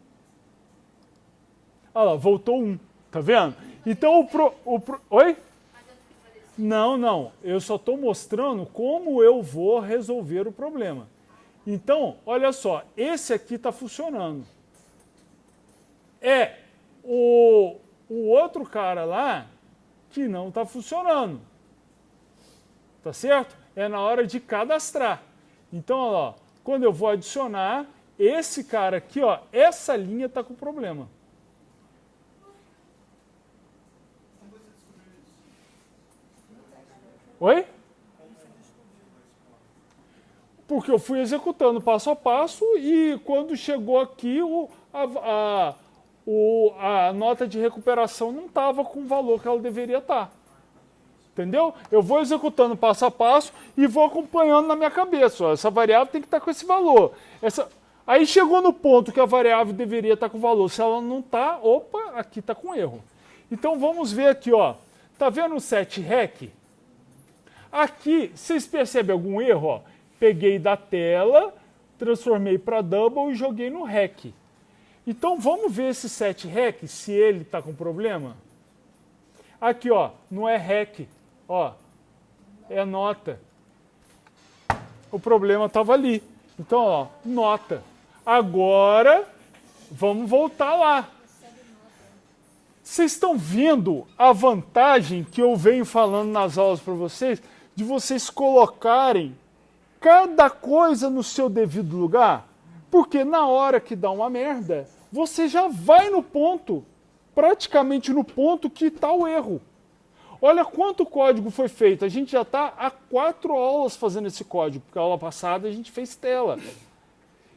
Olha lá, voltou 1. Tá vendo? Então Oi? Não. Eu só estou mostrando como eu vou resolver o problema. Então, olha só. Esse aqui está funcionando. O outro cara lá que não está funcionando. Tá certo? É na hora de cadastrar. Então, olha lá, quando eu vou adicionar, esse cara aqui, ó, essa linha está com problema. Oi? Porque eu fui executando passo a passo e quando chegou aqui, a nota de recuperação não estava com o valor que ela deveria estar. Entendeu? Eu vou executando passo a passo e vou acompanhando na minha cabeça. Ó, essa variável tem que estar com esse valor. Aí chegou no ponto que a variável deveria estar com valor. Se ela não está, opa, aqui está com erro. Então vamos ver aqui, ó. Tá vendo o setRec? Aqui, vocês percebem algum erro? Ó? Peguei da tela, transformei para double e joguei no rec. Então vamos ver esse setRec, se ele está com problema. Aqui, ó, não é rec, ó, é nota. O problema estava ali. Então, ó, nota. Agora, vamos voltar lá. Vocês estão vendo a vantagem que eu venho falando nas aulas para vocês, de vocês colocarem cada coisa no seu devido lugar? Porque na hora que dá uma merda, você já vai no ponto, praticamente no ponto que está o erro. Olha quanto código foi feito. A gente já está há 4 aulas fazendo esse código, porque a aula passada a gente fez tela.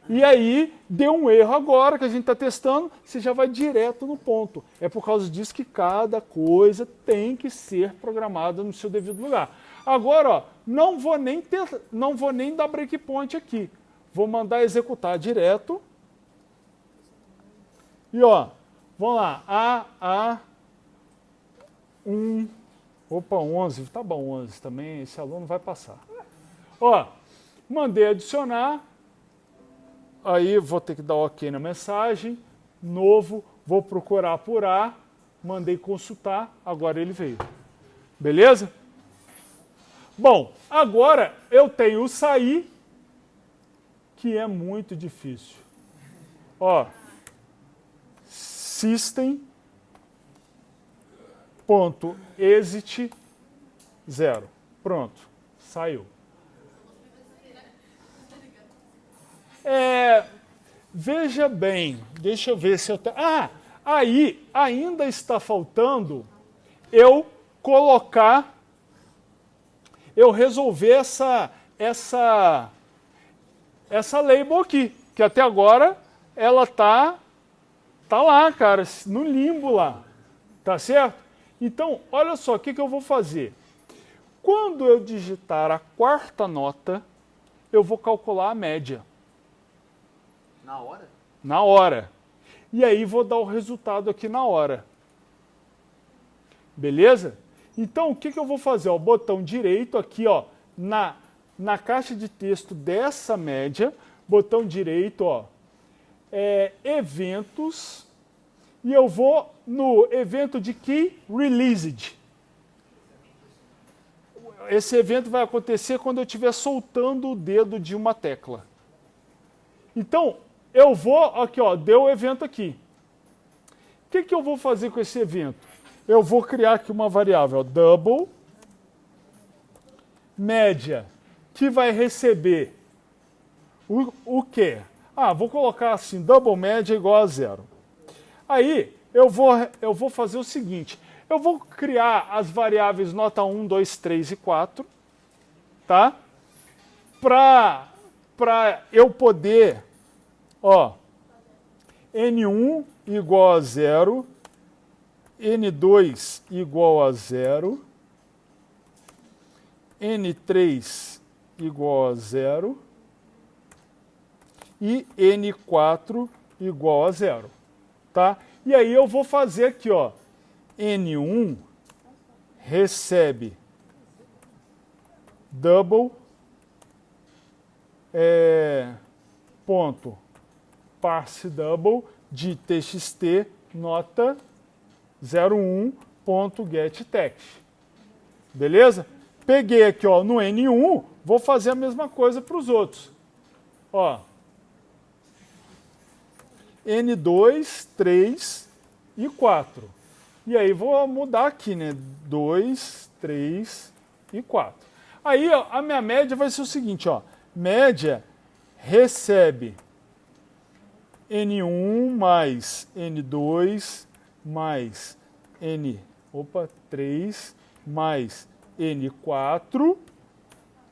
E aí, deu um erro agora que a gente está testando, você já vai direto no ponto. É por causa disso que cada coisa tem que ser programada no seu devido lugar. Agora, ó, não vou nem dar breakpoint aqui. Vou mandar executar direto. E ó, vamos lá. 11. Tá bom, 11 também. Esse aluno vai passar. Ó, mandei adicionar. Aí vou ter que dar OK na mensagem. Novo, vou procurar por A. Mandei consultar. Agora ele veio. Beleza? Bom, agora eu tenho o sair, que é muito difícil. Ó, system.exit 0. Pronto, saiu. Veja bem, deixa eu ver se eu tenho... aí ainda está faltando eu resolver essa label aqui, que até agora ela tá lá, cara, no limbo lá, tá certo? Então, olha só, o que eu vou fazer? Quando eu digitar a quarta nota, eu vou calcular a média. Na hora? Na hora. E aí vou dar o resultado aqui na hora. Beleza? Então, o que eu vou fazer? O botão direito aqui, ó, na caixa de texto dessa média, botão direito, ó, eventos, e eu vou no evento de Key Released. Esse evento vai acontecer quando eu estiver soltando o dedo de uma tecla. Então, eu vou, aqui ó, deu o evento aqui. O que eu vou fazer com esse evento? Eu vou criar aqui uma variável, double, média, que vai receber o quê? Ah, vou colocar assim, double média igual a 0. Aí, eu vou fazer o seguinte, eu vou criar as variáveis nota 1, 2, 3 e 4, tá? Para eu poder, ó, N1 igual a 0, N2 igual a 0, N3 igual a 0 e N4 igual a 0, tá? E aí eu vou fazer aqui, ó, N1 recebe double ponto parse double de txt nota 01.getText. Beleza? Peguei aqui, ó, no N1, vou fazer a mesma coisa para os outros. Ó, N2, 3 e 4. E aí vou mudar aqui, né? 2, 3 e 4. Aí ó, a minha média vai ser o seguinte, ó. Média recebe N1 mais N2 mais N3 mais N4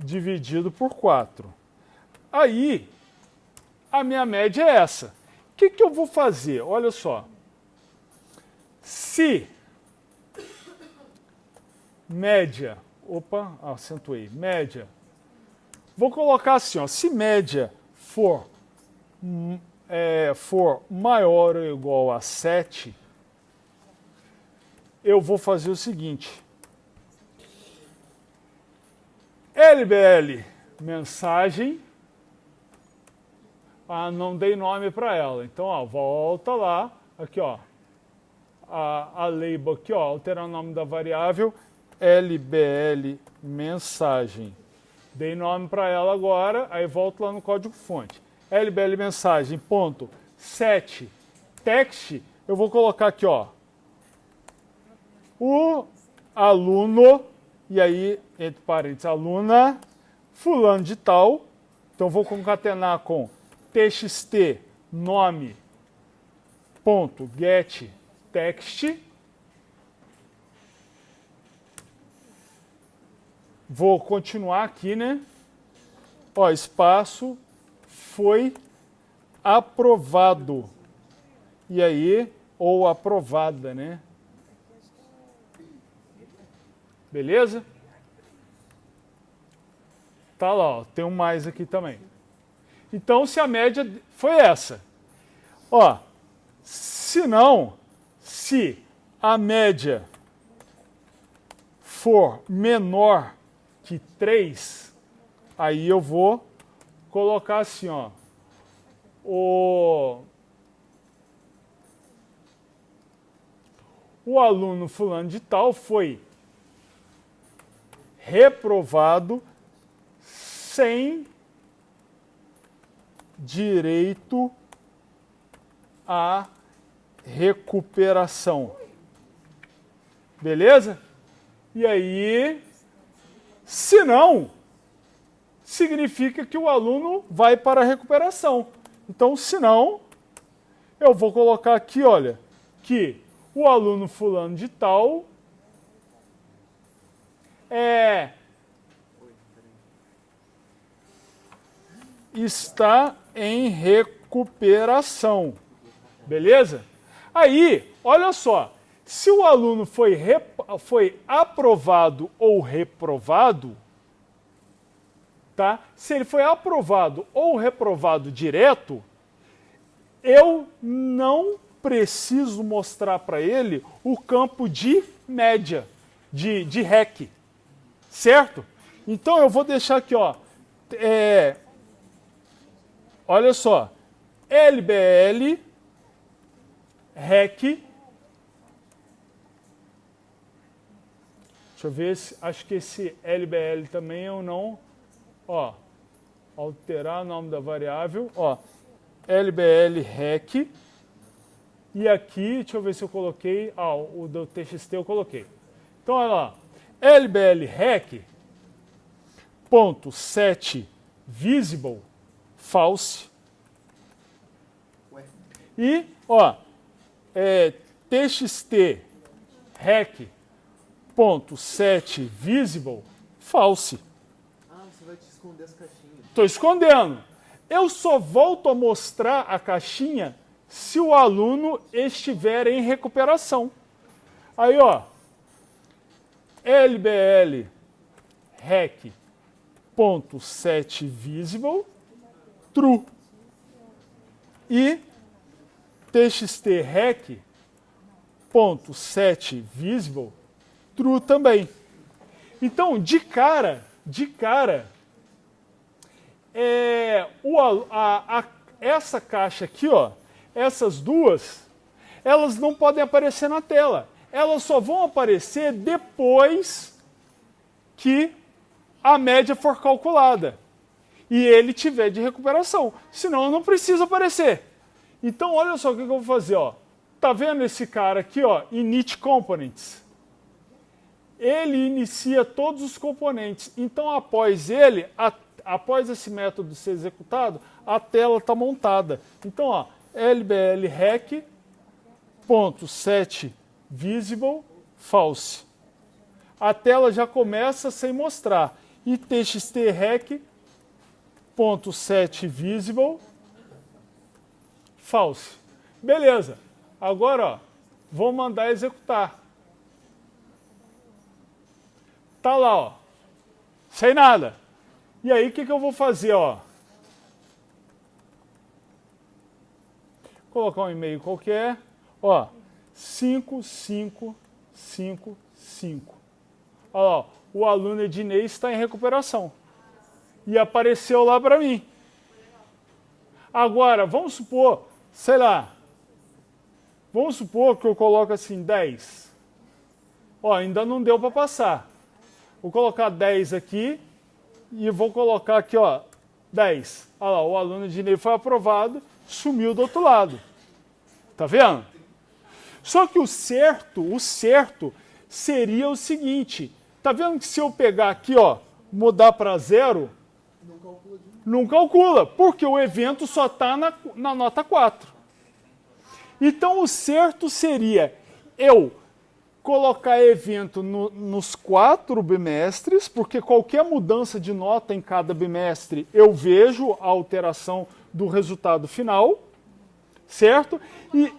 dividido por 4. Aí, a minha média é essa. O que eu vou fazer? Olha só. Se média, acentuei, média, vou colocar assim, ó, se média for maior ou igual a 7, eu vou fazer o seguinte, LBL, mensagem, não dei nome para ela, então ó, volta lá, aqui ó, a label aqui ó, alterar o nome da variável, LBL, mensagem, dei nome para ela agora, aí volto lá no código-fonte, LBL, mensagem, ponto, set, text, eu vou colocar aqui ó, o aluno, e aí, entre parênteses, aluna, fulano de tal, então vou concatenar com txt nome ponto get text, vou continuar aqui, né? Ó, espaço foi aprovado. E aí, ou aprovada, né? Beleza? Tá lá, ó, tem um mais aqui também. Então, se a média foi essa. Ó, se não, se a média for menor que 3, aí eu vou colocar assim, ó, o aluno fulano de tal foi reprovado sem direito à recuperação. Beleza? E aí, se não, significa que o aluno vai para a recuperação. Então, se não, eu vou colocar aqui, olha, que o aluno fulano de tal está em recuperação. Beleza? Aí, olha só, Se o aluno foi aprovado ou reprovado, tá? Se ele foi aprovado ou reprovado direto, eu não preciso mostrar para ele o campo de média, de REC, certo? Então eu vou deixar aqui, ó, olha só, LBL, REC, deixa eu ver se, acho que esse LBL também eu não, ó, alterar o nome da variável, ó, LBL REC, e aqui, deixa eu ver se eu coloquei, o do TXT eu coloquei. Então, olha lá, LBL REC, ponto set visible, false, e, ó, TXT REC, ponto set visible, false. Ah, você vai te esconder as caixinhas. Estou escondendo. Eu só volto a mostrar a caixinha se o aluno estiver em recuperação. Aí, ó, LBL REC ponto set visible true e TXT REC ponto set visible true também. Então, de cara, essa caixa aqui, ó, essas duas, elas não podem aparecer na tela. Elas só vão aparecer depois que a média for calculada e ele tiver de recuperação. Senão não precisa aparecer. Então, olha só o que eu vou fazer, ó. Tá vendo esse cara aqui, ó, init components? Ele inicia todos os componentes. Então, após esse método ser executado, a tela está montada. Então, ó, LBL REC ponto set visible false. A tela já começa sem mostrar. E TXT REC ponto set visible false. Beleza. Agora, ó, vou mandar executar. Tá lá, ó. Sem nada. E aí, o que eu vou fazer, ó? Colocar um e-mail qualquer, ó, 5555. Olha lá, ó, o aluno Ednei está em recuperação. E apareceu lá para mim. Agora, vamos supor, sei lá, vamos supor que eu coloco assim 10. Ó, ainda não deu para passar. Vou colocar 10 aqui e vou colocar aqui, ó, 10. Olha lá, o aluno Ednei foi aprovado, sumiu do outro lado. Tá vendo? Só que o certo seria o seguinte. Tá vendo que se eu pegar aqui, ó, mudar para 0, não calcula, porque o evento só está na nota 4. Então o certo seria eu colocar evento nos 4 bimestres, porque qualquer mudança de nota em cada bimestre eu vejo a alteração do resultado final, certo? E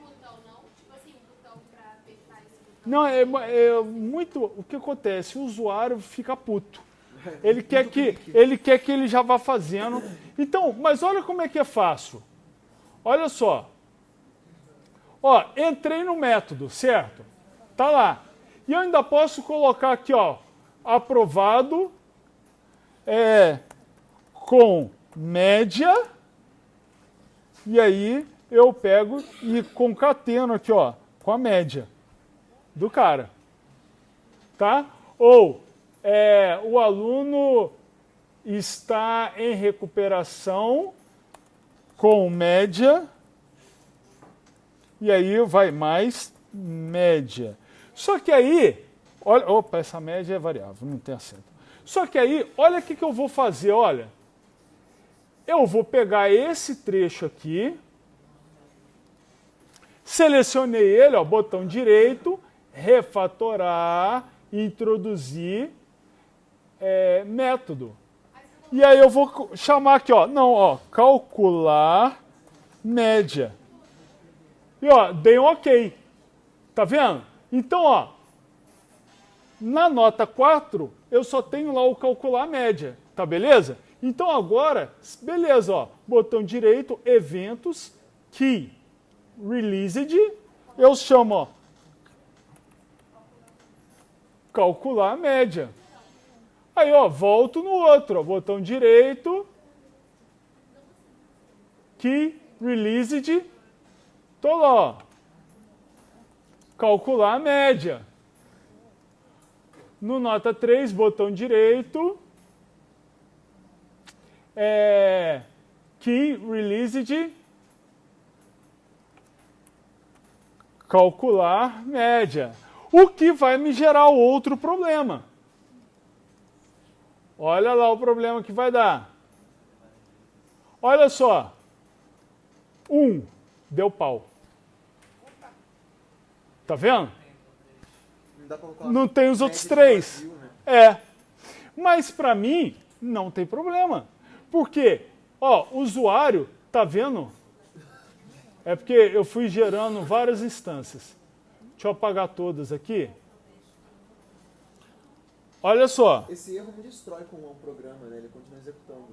não, é muito. O que acontece? O usuário fica puto. Ele quer que ele já vá fazendo. Então, mas olha como é que é fácil. Olha só. Ó, entrei no método, certo? Tá lá. E eu ainda posso colocar aqui, ó, aprovado com média. E aí eu pego e concateno aqui, ó, com a média do cara. Tá? Ou o aluno está em recuperação com média. E aí vai mais média. Só que aí, olha, opa, essa média é variável, não tem acento. Só que aí, olha o que eu vou fazer, olha. Eu vou pegar esse trecho aqui, selecionei ele, ó, botão direito, refatorar, introduzir método. E aí eu vou chamar aqui, ó, não, ó, calcular média. E ó, dei um OK. Tá vendo? Então, ó, na nota 4, eu só tenho lá o calcular a média, tá beleza? Então agora, beleza, ó, botão direito, eventos, key, released, eu chamo, ó, calcular a média. Aí, ó, volto no outro, ó, botão direito, key, released, tô lá, ó, calcular a média. No nota 3, botão direito, key, released, calcular média. O que vai me gerar outro problema. Olha lá o problema que vai dar. Olha só. 1, deu pau. Tá vendo? Não dá pra colocar Não tem os média outros de 3. vazio, né? É. Mas para mim, não tem problema. Por quê? Ó, o usuário, tá vendo? É porque eu fui gerando várias instâncias. Deixa eu apagar todas aqui. Olha só. Esse erro me destrói com um programa, né? Ele continua executando.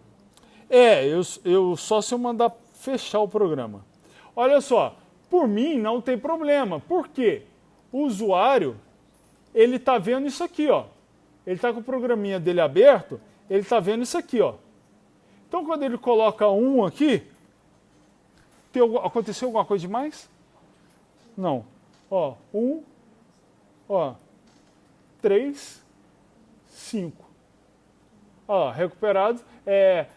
Eu só se eu mandar fechar o programa. Olha só, por mim não tem problema. Por quê? O usuário, ele tá vendo isso aqui, ó. Ele tá com o programinha dele aberto, ele tá vendo isso aqui, ó. Então quando ele coloca 1 aqui, aconteceu alguma coisa demais? Não. Ó, 1, ó, 3, 5. Ó, recuperado,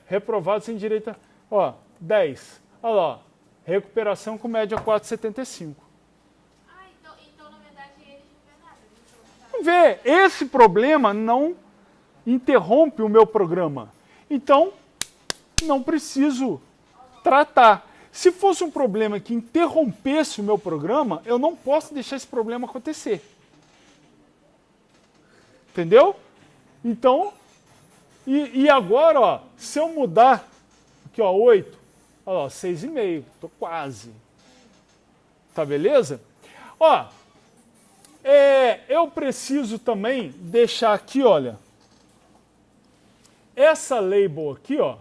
reprovado sem direito, ó, 10. Olha lá, ó, recuperação com média 4,75. Então, na verdade, eles não vê nada. Vamos ver, esse problema não interrompe o meu programa. Então, não preciso tratar. Se fosse um problema que interrompesse o meu programa, eu não posso deixar esse problema acontecer. Entendeu? Então, e agora, ó, se eu mudar aqui, ó, 8, ó, 6,5, tô quase. Tá beleza? Ó, eu preciso também deixar aqui, olha, essa label aqui, ó,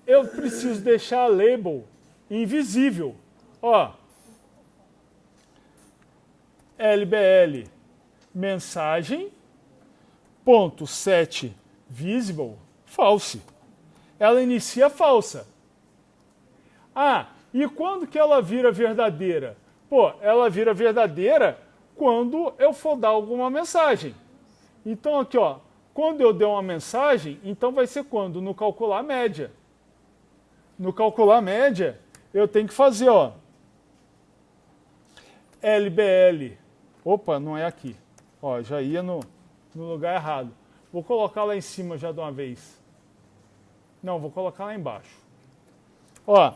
eu preciso deixar a label invisível. Ó, LBL mensagem ponto set visible false. Ela inicia falsa. Ah, e quando que ela vira verdadeira? Pô, ela vira verdadeira quando eu for dar alguma mensagem. Então aqui, ó, quando eu der uma mensagem, então vai ser quando? No calcular a média. No calcular a média, eu tenho que fazer, ó, LBL. Opa, não é aqui. Ó, já ia no lugar errado. Vou colocar lá em cima já de uma vez. Não, vou colocar lá embaixo. Ó,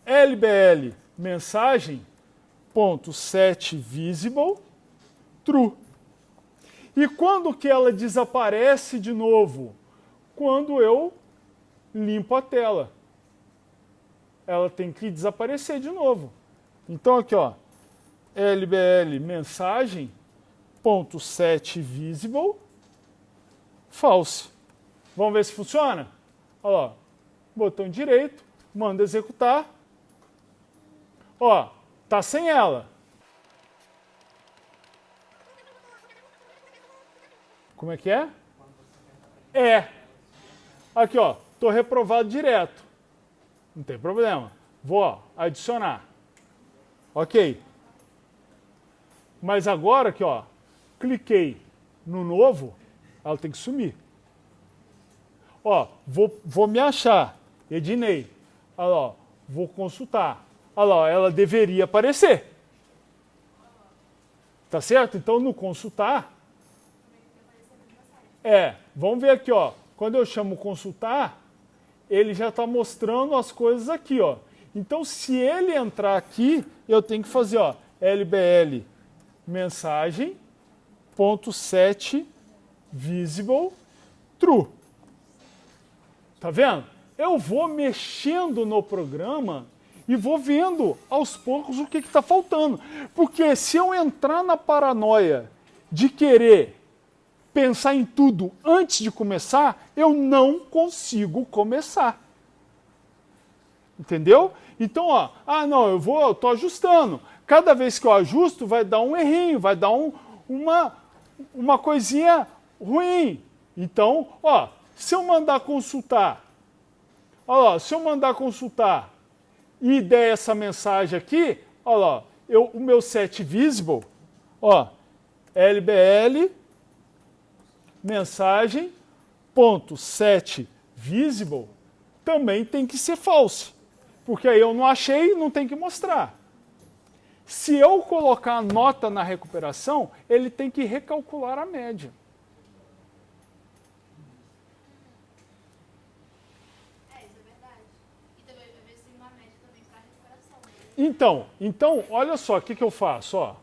LBL mensagem ponto set visible true. E quando que ela desaparece de novo? Quando eu limpo a tela. Ela tem que desaparecer de novo. Então aqui, ó, LBL mensagem ponto set visible false. Vamos ver se funciona? Olha lá, botão direito, manda executar. Ó, tá sem ela. Como é que é? Aqui, ó, tô reprovado direto. Não tem problema. Vou, ó, adicionar. Ok. Mas agora aqui, ó, cliquei no novo, ela tem que sumir. Ó, vou me achar. Ednei. Olha lá, ó, vou consultar. Olha lá, ó, ela deveria aparecer. Tá certo? Então no consultar. Vamos ver aqui, ó. Quando eu chamo consultar, ele já está mostrando as coisas aqui, ó. Então, se ele entrar aqui, eu tenho que fazer, ó, LBL mensagem ponto set visible true. Tá vendo? Eu vou mexendo no programa e vou vendo aos poucos o que está faltando. Porque se eu entrar na paranoia de querer pensar em tudo antes de começar, eu não consigo começar. Entendeu? Então, ó, não, eu tô ajustando. Cada vez que eu ajusto, vai dar um errinho, vai dar uma coisinha ruim. Então, ó, se eu mandar consultar, e der essa mensagem aqui, olha lá, o meu set visible, ó, LBL, mensagem, ponto set visible, também tem que ser false. Porque aí eu não achei, não tem que mostrar. Se eu colocar a nota na recuperação, ele tem que recalcular a média. Isso é verdade. E também vai ver se tem uma média também para recuperação. Né? Então, olha só o que eu faço. Ó.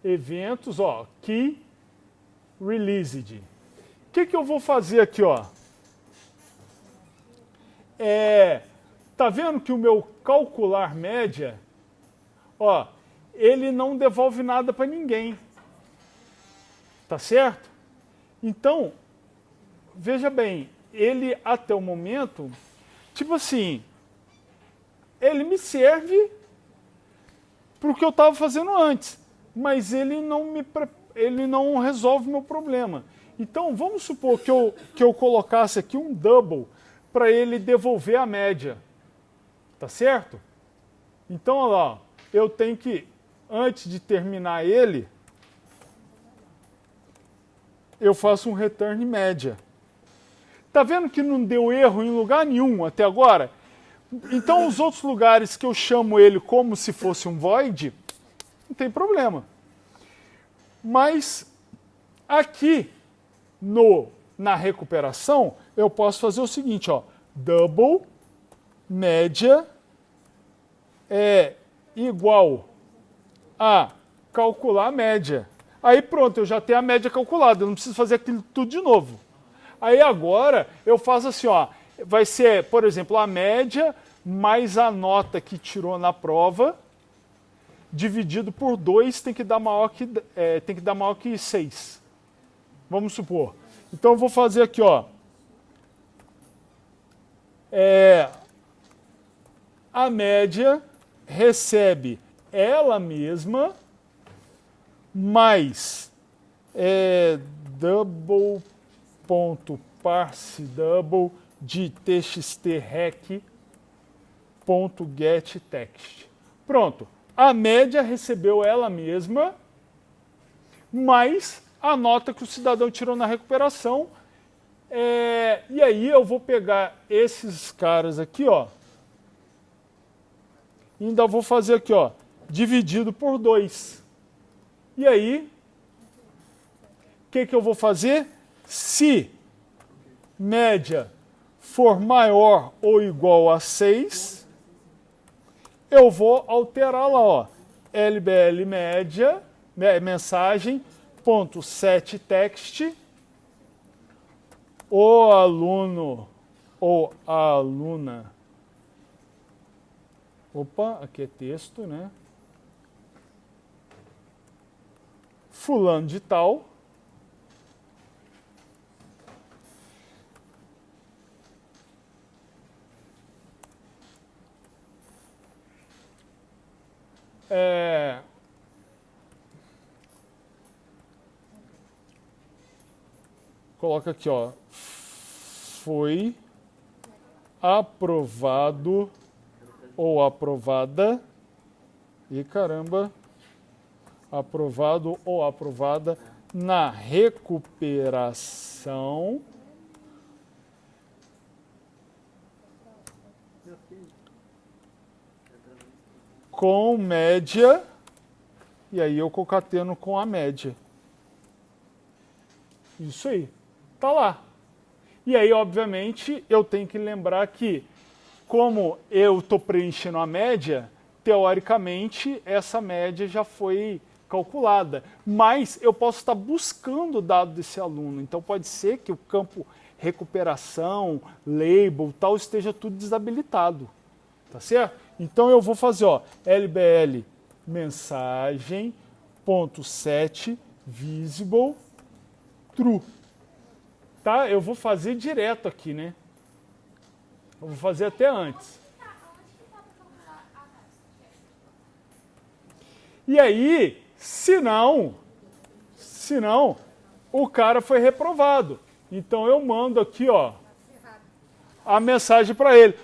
Eventos, ó, key released. O que eu vou fazer aqui? Ó? Tá vendo que o meu calcular média, ó, ele não devolve nada para ninguém. Tá certo? Então, veja bem, ele até o momento, tipo assim, ele me serve para o que eu estava fazendo antes, mas ele não resolve o meu problema. Então, vamos supor que eu colocasse aqui um double para ele devolver a média. Tá certo? Então, olha lá, eu tenho que, antes de terminar ele, eu faço um return média. Tá vendo que não deu erro em lugar nenhum até agora? Então, os outros lugares que eu chamo ele como se fosse um void, não tem problema. Mas aqui na recuperação, eu posso fazer o seguinte, ó, double média é igual a calcular a média. Aí pronto, eu já tenho a média calculada, eu não preciso fazer aquilo tudo de novo. Aí agora eu faço assim, ó, vai ser, por exemplo, a média mais a nota que tirou na prova, dividido por 2 tem que dar maior que 6. Vamos supor. Então eu vou fazer aqui, ó. A média recebe ela mesma mais double ponto parse double de txt ponto get text. Pronto. A média recebeu ela mesma mais a nota que o cidadão tirou na recuperação. E aí eu vou pegar esses caras aqui, ó. E ainda vou fazer aqui, ó, dividido por 2. E aí, o que eu vou fazer? Se média for maior ou igual a 6, eu vou alterar lá, ó, LBL média, mensagem, ponto set text, o aluno ou a aluna. Opa, aqui é texto, né? Fulano de tal. Coloca aqui, ó. Foi aprovado ou aprovada. E caramba. Aprovado ou aprovada na recuperação com média, e aí eu concateno com a média. Isso aí, tá lá. E aí, obviamente, eu tenho que lembrar que, como eu estou preenchendo a média, teoricamente, essa média já foi calculada. Mas eu posso estar buscando o dado desse aluno. Então, pode ser que o campo recuperação, label, tal, esteja tudo desabilitado. Tá certo? Então eu vou fazer, ó, LBL mensagem.set visible true. Tá? Eu vou fazer direto aqui, né? Eu vou fazer até antes. Tá, onde que tá pra calcular? Ah, tá. E aí, se não, o cara foi reprovado. Então eu mando aqui, ó, a mensagem para ele.